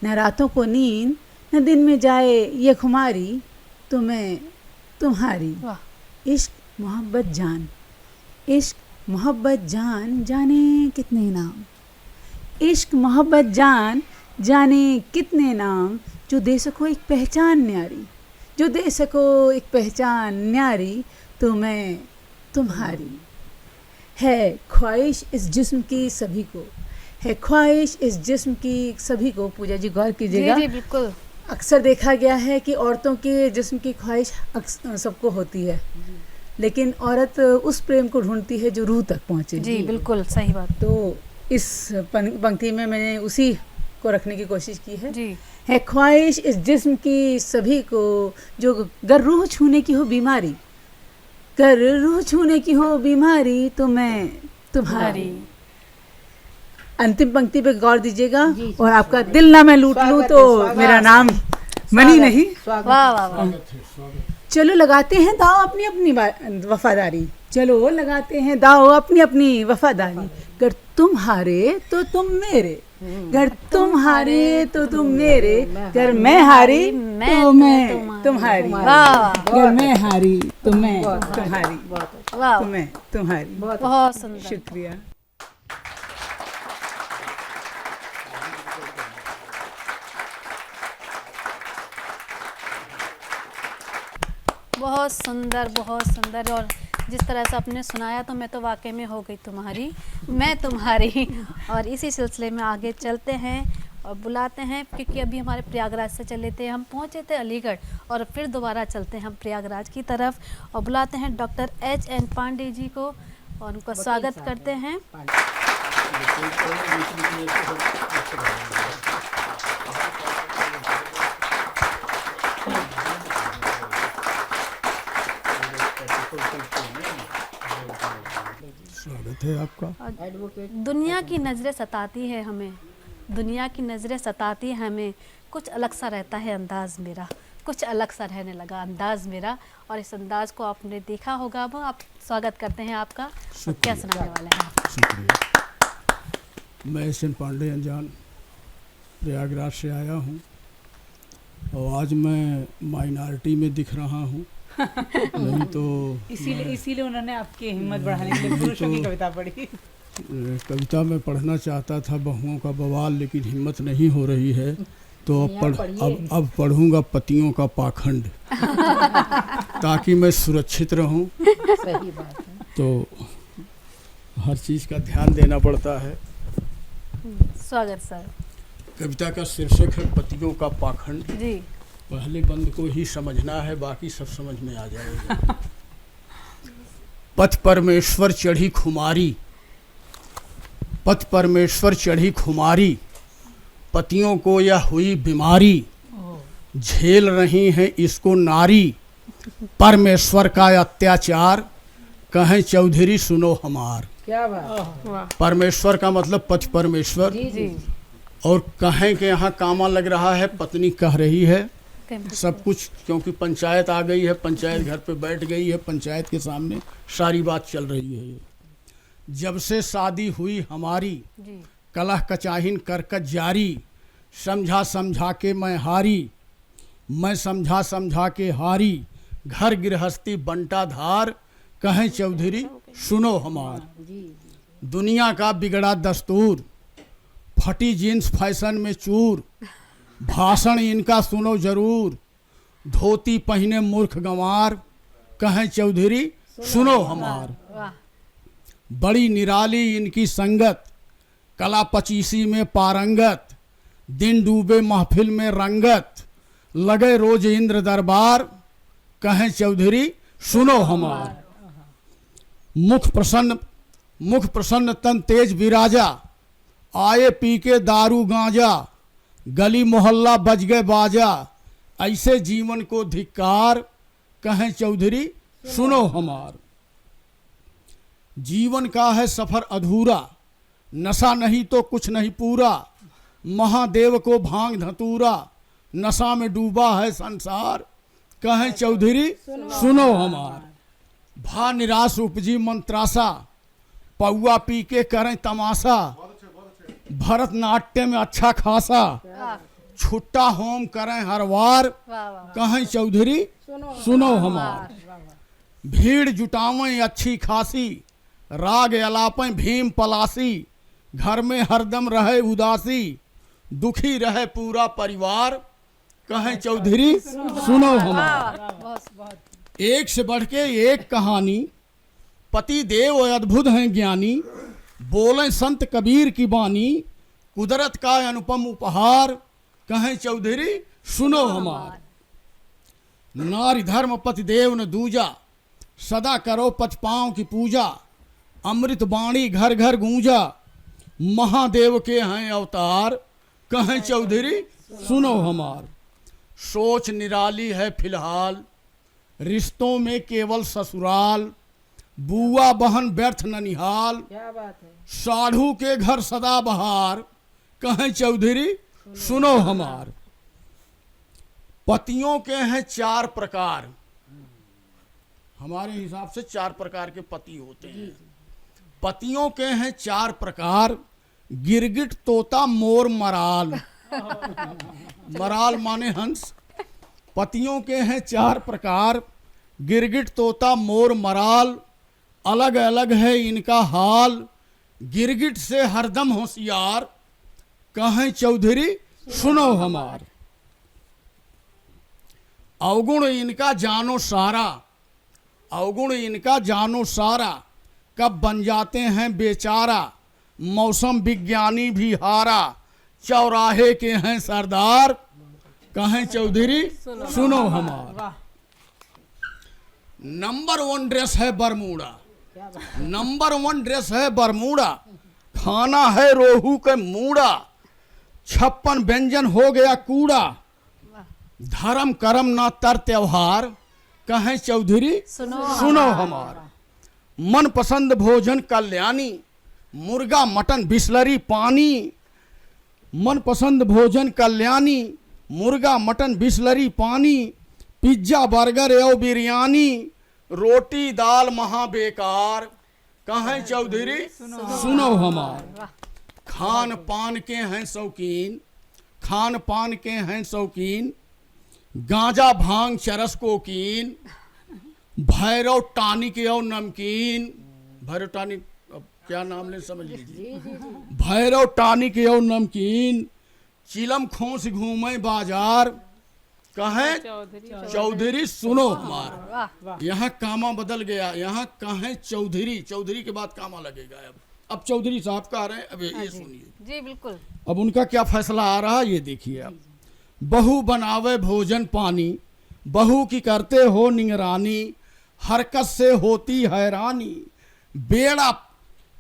न रातों को नींद न दिन में जाए ये खुमारी, तो मैं तुम्हारी। इश्क मोहब्बत जान, इश्क मोहब्बत जान, जाने कितने नाम। इश्क मोहब्बत जान, जाने कितने नाम, जो दे सको एक पहचान न्यारी, जो दे सको एक पहचान न्यारी, तो मैं तुम्हारी। है ख्वाहिश इस जिस्म की सभी को, है ख्वाहिश इस जिस्म की सभी को। पूजा जी गौर कीजिएगा। जी जी बिल्कुल। अक्सर देखा गया है कि औरतों के जिस्म की ख्वाहिश सबको होती है, लेकिन औरत उस प्रेम को ढूंढती है जो रूह तक पहुँचे। जी बिल्कुल सही बात। तो इस पंक्ति में मैंने उसी को रखने की कोशिश की है। जी है ख्वाहिश इस जिस्म की सभी को, जो गर रूह छूने की हो बीमारी, गर रूह छूने की हो बीमारी, तो मैं तुम्हारी। अंतिम पंक्ति पे गौर दीजिएगा, और आपका दिल ना मैं लूट लूं तो मेरा नाम मनी नहीं। वाह वाह वाह। चलो लगाते हैं दाव अपनी अपनी वफादारी, चलो लगाते हैं दाव अपनी अपनी वफादारी, गर तुम हारे तो तुम मेरे, गर तुम हारे तो तुम मेरे, गर मैं हारी तो मैं तुम्हारी, गर मैं हारी तो मैं तुम्हारी, तो मैं तुम्हारी। बहुत सुंदर। शुक्रिया। बहुत सुंदर, बहुत सुंदर। और जिस तरह से आपने सुनाया तो मैं तो वाकई में हो गई तुम्हारी, मैं तुम्हारी। और इसी सिलसिले में आगे चलते हैं और बुलाते हैं, क्योंकि अभी हमारे प्रयागराज से चले थे, हम पहुंचे थे अलीगढ़ और फिर दोबारा चलते हैं हम प्रयागराज की तरफ और बुलाते हैं डॉक्टर H.N. पांडे जी को और उनका स्वागत करते हैं। स्वागत है आपका। दुनिया की नज़रें सताती है हमें, दुनिया की नज़रें सताती है हमें, कुछ अलग सा रहता है अंदाज मेरा, कुछ अलग सा रहने लगा अंदाज मेरा। और इस अंदाज को आपने देखा होगा। अब आप स्वागत करते हैं आपका, क्या सुनाने वाले हैं आप? शुक्रिया। मैं H.N. पांडे अनजान प्रयागराज से आया हूँ और आज मैं माइनॉरिटी में दिख रहा हूँ। नहीं तो इसीलिए उन्होंने आपकी हिम्मत बढ़ाने के लिए पुरुषों की कविता पढ़ी। कविता में पढ़ना चाहता था बहुओं का बवाल, लेकिन हिम्मत नहीं हो रही है, तो अब पढ़ूंगा पतियों का पाखंड, ताकि मैं सुरक्षित रहूं। सही बात है। तो हर चीज़ का ध्यान देना पड़ता है। स्वागत सर। कविता का शीर्षक है पतियों का पाखंड। जी। पहले बंद को ही समझना है, बाकी सब समझ में आ जाएगा। पथ परमेश्वर चढ़ी खुमारी, पथ परमेश्वर चढ़ी खुमारी, पतियों को यह हुई बीमारी, झेल रही हैं इसको नारी, परमेश्वर का अत्याचार, कहें चौधरी सुनो हमार। क्या बात। परमेश्वर का मतलब पथ परमेश्वर। जी। और कहें कि यहाँ कामा लग रहा है, पत्नी कह रही है सब कुछ, क्योंकि पंचायत आ गई है, पंचायत घर पे बैठ गई है, पंचायत के सामने सारी बात चल रही है। जब से शादी हुई हमारी, कलह कचाहिन करकट जारी, समझा समझा के मैं हारी, मैं समझा समझा के हारी, घर गृहस्थी बंटा धार, कहें चौधरी सुनो हमार। दुनिया का बिगड़ा दस्तूर, फटी जीन्स फैशन में चूर, भाषण इनका सुनो जरूर, धोती पहने मूर्ख गंवार, कहें चौधरी सुनो हमार। बड़ी निराली इनकी संगत, कला पचीसी में पारंगत, दिन डूबे महफिल में रंगत, लगे रोज इंद्र दरबार, कहें चौधरी सुनो हमार। मुख प्रसन्न तन तेज विराजा, आए पी के दारू गांजा, गली मोहल्ला बज गए बाजा, ऐसे जीवन को धिक्कार, कहें चौधरी सुनो हमार। जीवन का है सफर अधूरा, नशा नहीं तो कुछ नहीं पूरा, महादेव को भांग धतूरा, नशा में डूबा है संसार, कहें चौधरी सुनो हमार। भा निराश उपजी मंत्रासा, पौआ पी के करें तमाशा, भरतनाट्यम में अच्छा खासा, छुट्टा होम करें हर वार, कहें चौधरी सुनो हमार। भीड़ जुटावें अच्छी खासी, राग अलापें भीम पलासी, घर में हरदम रहे उदासी, दुखी रहे पूरा परिवार, कहें चौधरी सुनो हमार। एक से बढ़ के एक कहानी, पति देव अद्भुत हैं ज्ञानी, बोलें संत कबीर की बानी, कुदरत का अनुपम उपहार, कहें चौधरी सुनो हमार। नारी धर्म पति देव न दूजा, सदा करो पचपाँव की पूजा, अमृत बाणी घर घर गूंजा, महादेव के हैं अवतार, कहें चौधरी सुनो हमार। सोच निराली है फिलहाल, रिश्तों में केवल ससुराल, बुआ बहन व्यर्थ ननिहाल, क्या बात है। साधु के घर सदा बहार, कहें चौधरी सुनो हमार। पतियों के हैं 4 प्रकार, हमारे हिसाब से 4 प्रकार के पति होते हैं। पतियों के हैं 4 प्रकार, गिरगिट तोता मोर मराल। मराल माने हंस। पतियों के हैं 4 प्रकार, गिरगिट तोता मोर मराल, अलग अलग है इनका हाल, गिरगिट से हरदम होशियार, कहें चौधरी सुनो हमार। अवगुण इनका जानो सारा, अवगुण इनका जानो सारा, कब बन जाते हैं बेचारा, मौसम विज्ञानी भी हारा, चौराहे के हैं सरदार, कहें चौधरी सुनो हमार। नंबर 1 ड्रेस है बरमूडा, नंबर 1 ड्रेस है बरमूडा, खाना है रोहू के मूड़ा, 56 व्यंजन हो गया कूड़ा, धर्म करम ना तर त्योहार, कहें चौधरी सुनो हमार। मन पसंद भोजन कल्याणी, मुर्गा मटन बिस्लरी पानी, मन पसंद भोजन कल्याणी, मुर्गा मटन बिस्लरी पानी, पिज्जा बर्गर एवं बिरयानी, रोटी दाल महा बेकार, कहें चौधरी सुनो हमार। खान पान के हैं शौकीन, खान पान के हैं शौकीन, गांजा भांग चरस कोकीन, भैरव टानिक और नमकीन, भैरव टानिक अब क्या नाम ले समझ लीजिए, भैरव टानिक और नमकीन, चिलम खोस घूमे बाजार, कहें चौधरी सुनो हमार। यहाँ कामा बदल गया, यहाँ कहें चौधरी, चौधरी के बाद कामा लगेगा। अब चौधरी साहब का आ रहे हैं, अब ये सुनिए जी बिल्कुल। अब उनका क्या फैसला आ रहा है ये देखिए अब। बहू बनावे भोजन पानी, बहू की करते हो निगरानी, हरकत से होती हैरानी, बेड़ा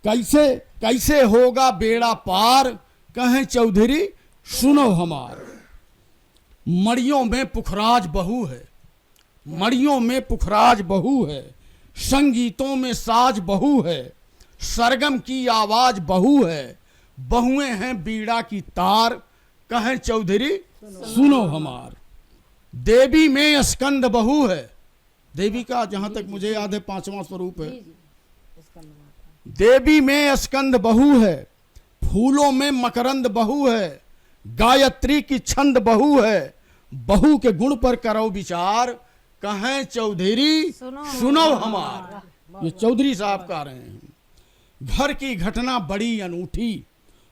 कैसे कैसे होगा बेड़ा पार, कहें चौधरी सुनो हमार। मड़ियों में पुखराज बहू है, मड़ियों में पुखराज बहू है, संगीतों में साज बहू है, सरगम की आवाज बहू है, बहुएं हैं बीड़ा की तार, कहें चौधरी सुनो हमार। देवी में स्कंद बहू है, देवी का जहां तक मुझे याद है 5वां स्वरूप है। देवी में स्कंद बहू है, फूलों में मकरंद बहू है, गायत्री की छंद बहू है, बहू के गुण पर करो विचार, कहें चौधरी सुनो हमार। ये चौधरी साहब कह रहे हैं। घर की घटना बड़ी अनूठी,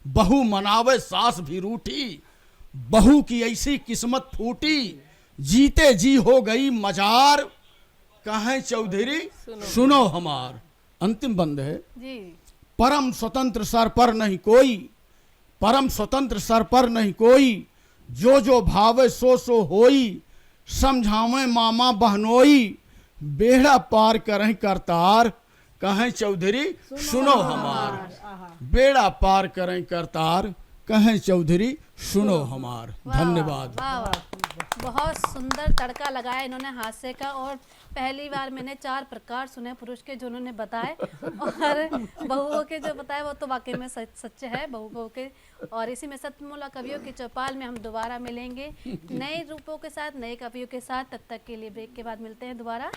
बहू मनावे सास भी रूठी, बहू की ऐसी किस्मत फूटी, जीते जी हो गई मजार, कहें चौधरी सुनो हमार। अंतिम बंद है जी। परम स्वतंत्र सर पर नहीं कोई, परम स्वतंत्र सर पर नहीं कोई, जो जो भावे सो सो होई, समझावे मामा बहनोई, बेड़ा पार करें करतार, कहें चौधरी सुनो हमार। बेड़ा पार करें करतार, कहें चौधरी सुनो हमार। धन्यवाद। वाह वाह, बहुत सुंदर तड़का लगाया इन्होंने हास्य का, और पहली बार मैंने 4 प्रकार सुने पुरुष के जो उन्होंने बताए, और बहुओं के जो बताए वो तो वाकई में सच्चे है बहुओं के। और इसी में सतमोला कवियों की चौपाल में हम दोबारा मिलेंगे नए रूपों के साथ, नए कवियों के साथ। तब तक के लिए ब्रेक के बाद मिलते हैं दोबारा।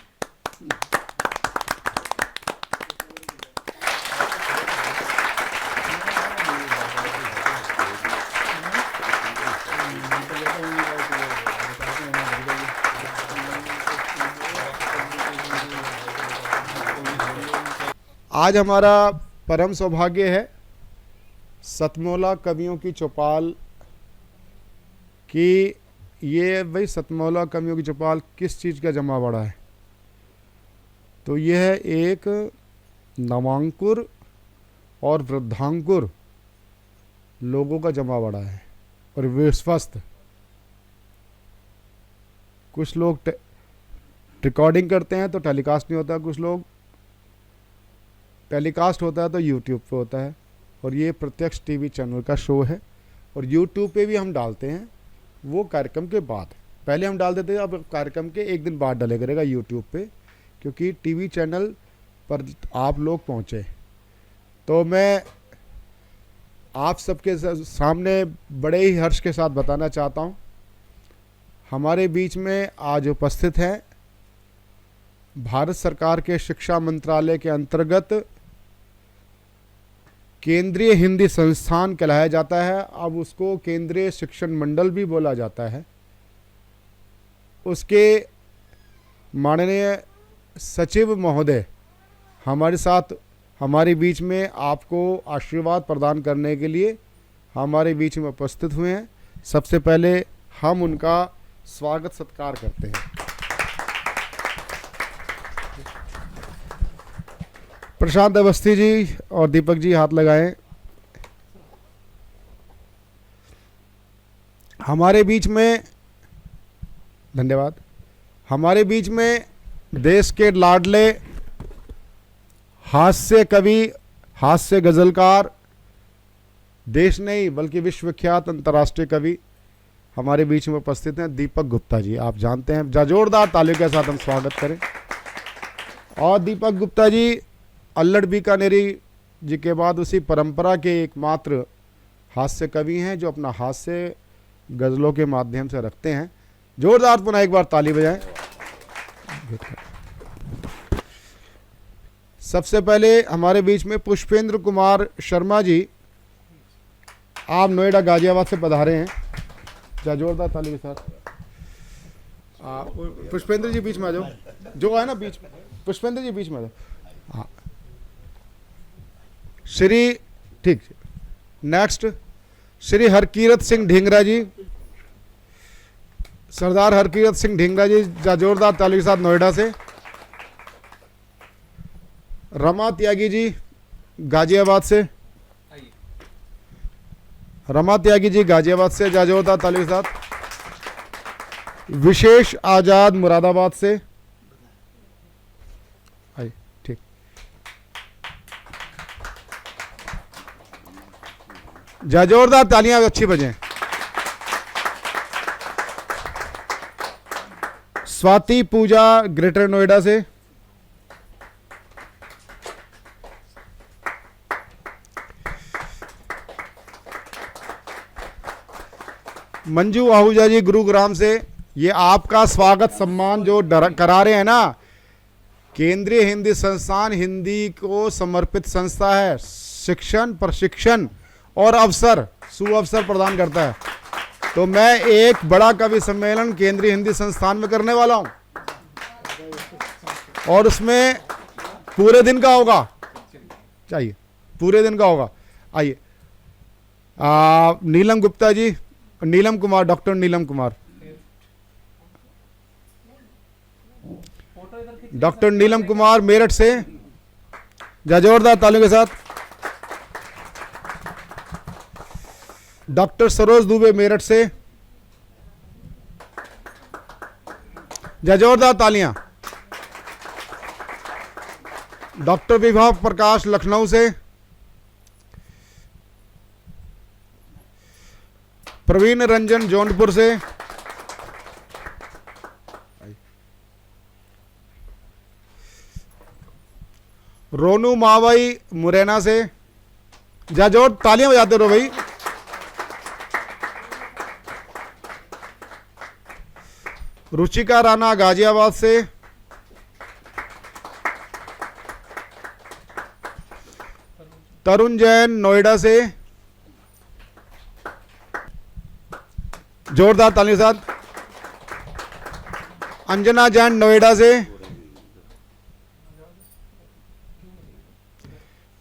आज हमारा परम सौभाग्य है सतमोला कवियों की चौपाल की। ये भाई सतमोला कवियों की चौपाल किस चीज़ का जमा बड़ा है? तो यह एक नवांकुर और वृद्धांकुर लोगों का जमा बड़ा है, और विश्वस्त। कुछ लोग रिकॉर्डिंग करते हैं तो टेलीकास्ट नहीं होता, कुछ लोग टेलीकास्ट होता है तो यूट्यूब पे होता है, और ये प्रत्यक्ष टीवी चैनल का शो है। और यूट्यूब पे भी हम डालते हैं, वो कार्यक्रम के बाद। पहले हम डाल देते थे, अब कार्यक्रम के एक दिन बाद डाले करेगा यूट्यूब पे, क्योंकि टीवी चैनल पर आप लोग पहुँचे। तो मैं आप सबके सामने बड़े ही हर्ष के साथ बताना चाहता हूँ, हमारे बीच में आज उपस्थित हैं भारत सरकार के शिक्षा मंत्रालय के अंतर्गत केंद्रीय हिंदी संस्थान कहलाया जाता है, अब उसको केंद्रीय शिक्षण मंडल भी बोला जाता है। उसके माननीय सचिव महोदय हमारे साथ हमारे बीच में आपको आशीर्वाद प्रदान करने के लिए हमारे बीच में उपस्थित हुए हैं। सबसे पहले हम उनका स्वागत सत्कार करते हैं। प्रशांत अवस्थी जी और दीपक जी हाथ लगाएं। हमारे बीच में, धन्यवाद, हमारे बीच में देश के लाडले हास्य कवि, हास्य गजलकार, देश नहीं बल्कि विश्वविख्यात अंतर्राष्ट्रीय कवि हमारे बीच में उपस्थित हैं दीपक गुप्ता जी। आप जानते हैं, जोरदार तालियों के साथ हम स्वागत करें। और दीपक गुप्ता जी अल्लड़ बीकानेरी जी के बाद उसी परंपरा के एकमात्र हास्य कवि हैं जो अपना हास्य गज़लों के माध्यम से रखते हैं। जोरदार पुनः एक बार ताली बजाएं। सबसे पहले हमारे बीच में पुष्पेंद्र कुमार शर्मा जी, आप नोएडा गाजियाबाद से पधारे हैं। जोरदार ताली के साथ पुष्पेंद्र जी बीच में आ जाओ, जो है ना बीच में, पुष्पेंद्र जी बीच में आ जाओ। हाँ, श्री, ठीक, नेक्स्ट श्री हरकीरत सिंह ढींगरा जी, सरदार हरकीरत सिंह ढींगरा जी, जोरदार ताली के साथ नोएडा से। रमा त्यागी जी गाजियाबाद से, रमा त्यागी जी गाजियाबाद से, जोरदार ताली के साथ। विशेष आजाद मुरादाबाद से, ठीक। जोरदार तालियां अच्छी बजें। स्वाति पूजा ग्रेटर नोएडा से, मंजू आहूजा जी गुरुग्राम से। ये आपका स्वागत सम्मान जो करा रहे हैं ना, केंद्रीय हिंदी संस्थान हिंदी को समर्पित संस्था है, शिक्षण, प्रशिक्षण और अवसर, सुअवसर प्रदान करता है। तो मैं एक बड़ा कवि सम्मेलन केंद्रीय हिंदी संस्थान में करने वाला हूं, और उसमें पूरे दिन का होगा, चाहिए पूरे दिन का होगा। आइए, नीलम गुप्ता जी, नीलम कुमार, डॉक्टर नीलम कुमार, डॉक्टर नीलम कुमार मेरठ से, जोरदार तालियों के साथ। डॉक्टर सरोज दुबे मेरठ से, जोरदार तालियां। डॉक्टर विभा प्रकाश लखनऊ से, प्रवीण रंजन जौनपुर से, रोनू मावई मुरैना से, जोर तालियां बजाते रहो भाई। रुचिका राणा गाजियाबाद से, तरुण जैन नोएडा से, जोरदार तालियों के साथ। अंजना जैन नोएडा से,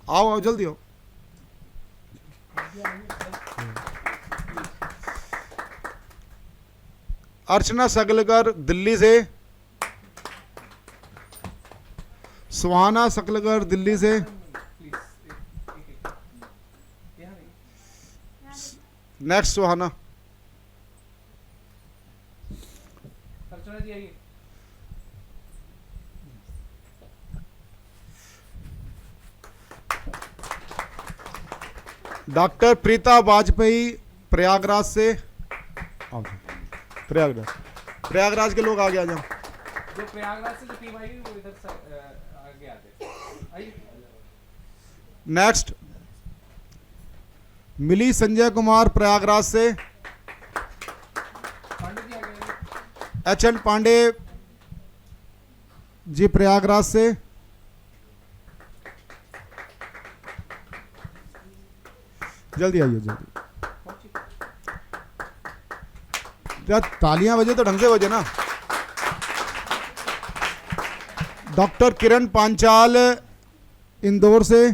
आओ जल्दी हो। अर्चना सकलकर दिल्ली से, सुहाना सकलकर दिल्ली से, नेक्स्ट सुहाना। डॉक्टर प्रीता वाजपेयी प्रयागराज से। प्रयागराज के लोग आगे आ जाओ। जो प्रयागराज से जो टीम आई वो इधर से आगे आते आइए। नेक्स्ट मिली संजय कुमार प्रयागराज से। एच.एन. पांडे जी प्रयागराज से। जल्दी आइए जल्दी। यार तालियां बजे तो ढंग से बजे ना। डॉक्टर किरण पांचाल इंदौर से।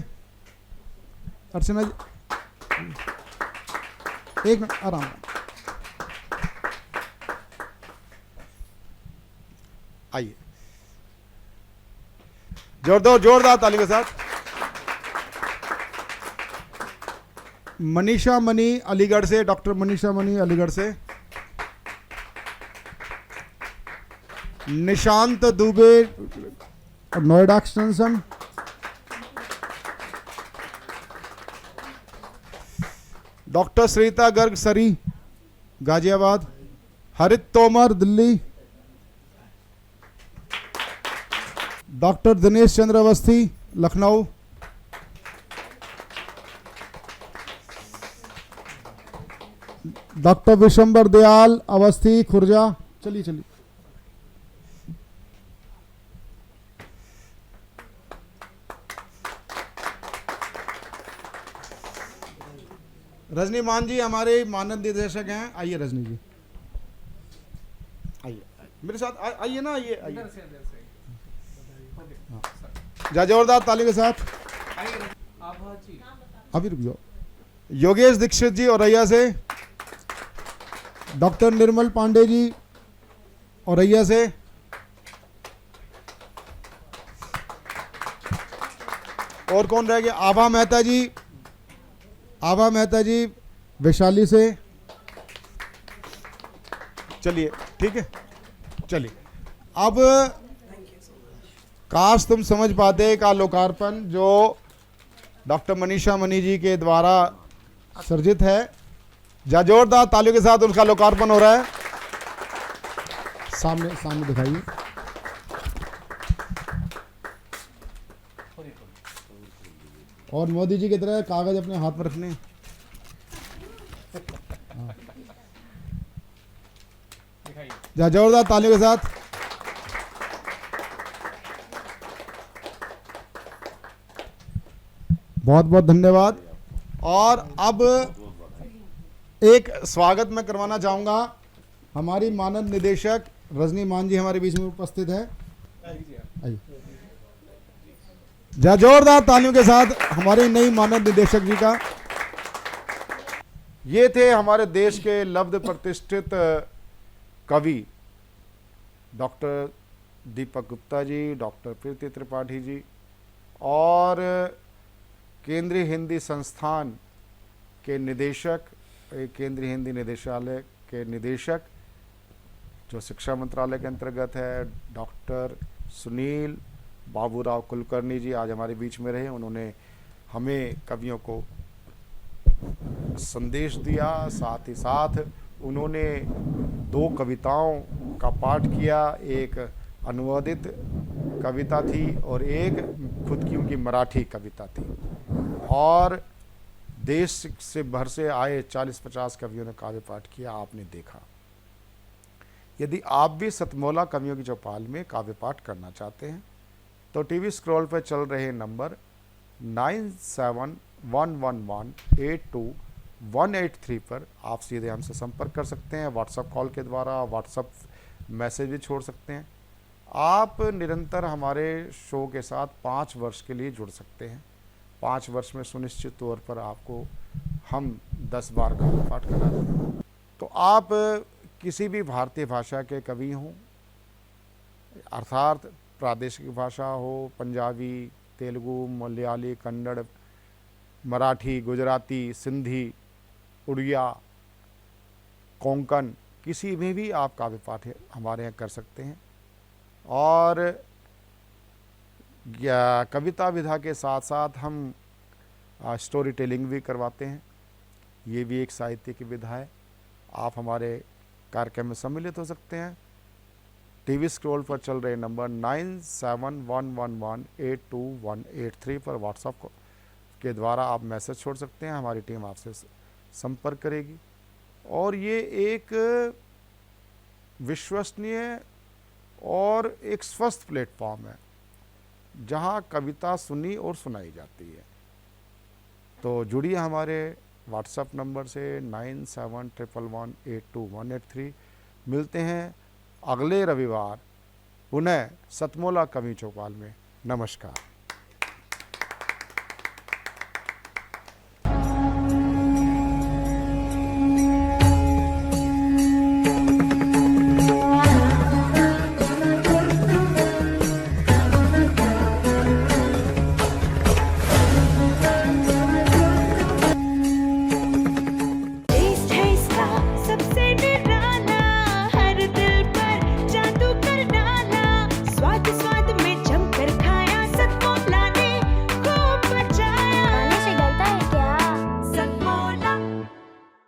अर्चना जी एक मिनट आराम। आइए जोरदार ताली के साथ। मनीषा मनी अलीगढ़ से। डॉक्टर मनीषा मनी अलीगढ़ से। निशांत दुबे नोएडा एक्सटेंशन। डॉक्टर श्रीता गर्ग सरी गाजियाबाद। हरित तोमर दिल्ली। डॉक्टर दिनेश चंद्र अवस्थी लखनऊ। डॉक्टर विशंबर दयाल अवस्थी खुर्जा। चलिए रजनी मान जी हमारे मानद निर्देशक हैं। आइए रजनी जी आइए मेरे साथ आइए ना। आइए जोरदार ताली के साथ। अभी रुक जाओ। योगेश दीक्षित जी औरैया से। डॉक्टर निर्मल पांडे जी औरैया से। और कौन रह गया? आभा मेहता जी वैशाली से। चलिए ठीक है। चलिए अब काश तुम समझ पाते का लोकार्पण जो डॉक्टर मनीषा मनी जी के द्वारा सर्जित है। जोरदार तालियों के साथ उसका लोकार्पण हो रहा है। सामने दिखाइए। और मोदी जी की तरह कागज अपने हाथ में रखने। जोरदार तालियों के साथ। बहुत बहुत धन्यवाद। और अब एक स्वागत मैं करवाना चाहूंगा। हमारी मानद निदेशक रजनी मान जी हमारे बीच में उपस्थित है। आइए जोरदार तालियों के साथ हमारे नई मानद निदेशक जी का। ये थे हमारे देश के लब्ध प्रतिष्ठित कवि डॉक्टर दीपक गुप्ता जी, डॉक्टर प्रीति त्रिपाठी जी और केंद्रीय हिंदी संस्थान के निदेशक, केंद्रीय हिंदी निदेशालय के निदेशक जो शिक्षा मंत्रालय के अंतर्गत है, डॉक्टर सुनील बाबूराव कुलकर्णी जी आज हमारे बीच में रहे। उन्होंने हमें कवियों को संदेश दिया। साथ ही साथ उन्होंने 2 कविताओं का पाठ किया। एक अनुवादित कविता थी और एक खुद की उनकी मराठी कविता थी। और देश से भर से आए 40-50 कवियों ने काव्य पाठ किया, आपने देखा। यदि आप भी सतमौला कवियों की चौपाल में काव्य पाठ करना चाहते हैं तो टीवी स्क्रॉल पर चल रहे नंबर 9711182183 पर आप सीधे हमसे संपर्क कर सकते हैं। व्हाट्सएप कॉल के द्वारा व्हाट्सएप मैसेज भी छोड़ सकते हैं। आप निरंतर हमारे शो के साथ 5 वर्ष के लिए जुड़ सकते हैं। 5 वर्ष में सुनिश्चित तौर पर आपको हम 10 बार का पाठ कराते हैं। तो आप किसी भी भारतीय भाषा के कवि हों, अर्थात प्रादेशिक भाषा हो, पंजाबी, तेलुगु, मलयाली, कन्नड़, मराठी, गुजराती, सिंधी, उड़िया, कोंकण, किसी में भी आप काव्य पाठ हमारे यहाँ कर सकते हैं। और कविता विधा के साथ साथ हम स्टोरी टेलिंग भी करवाते हैं। ये भी एक साहित्य की विधा है। आप हमारे कार्यक्रम में सम्मिलित हो सकते हैं। टीवी स्क्रॉल पर चल रहे नंबर 9711182183 पर व्हाट्सएप के द्वारा आप मैसेज छोड़ सकते हैं। हमारी टीम आपसे संपर्क करेगी। और ये एक विश्वसनीय और एक स्वस्थ प्लेटफॉर्म है जहां कविता सुनी और सुनाई जाती है। तो जुड़िए हमारे व्हाट्सएप नंबर से 9711182183। मिलते हैं अगले रविवार पुनः सतमोला कवि चौपाल में। नमस्कार।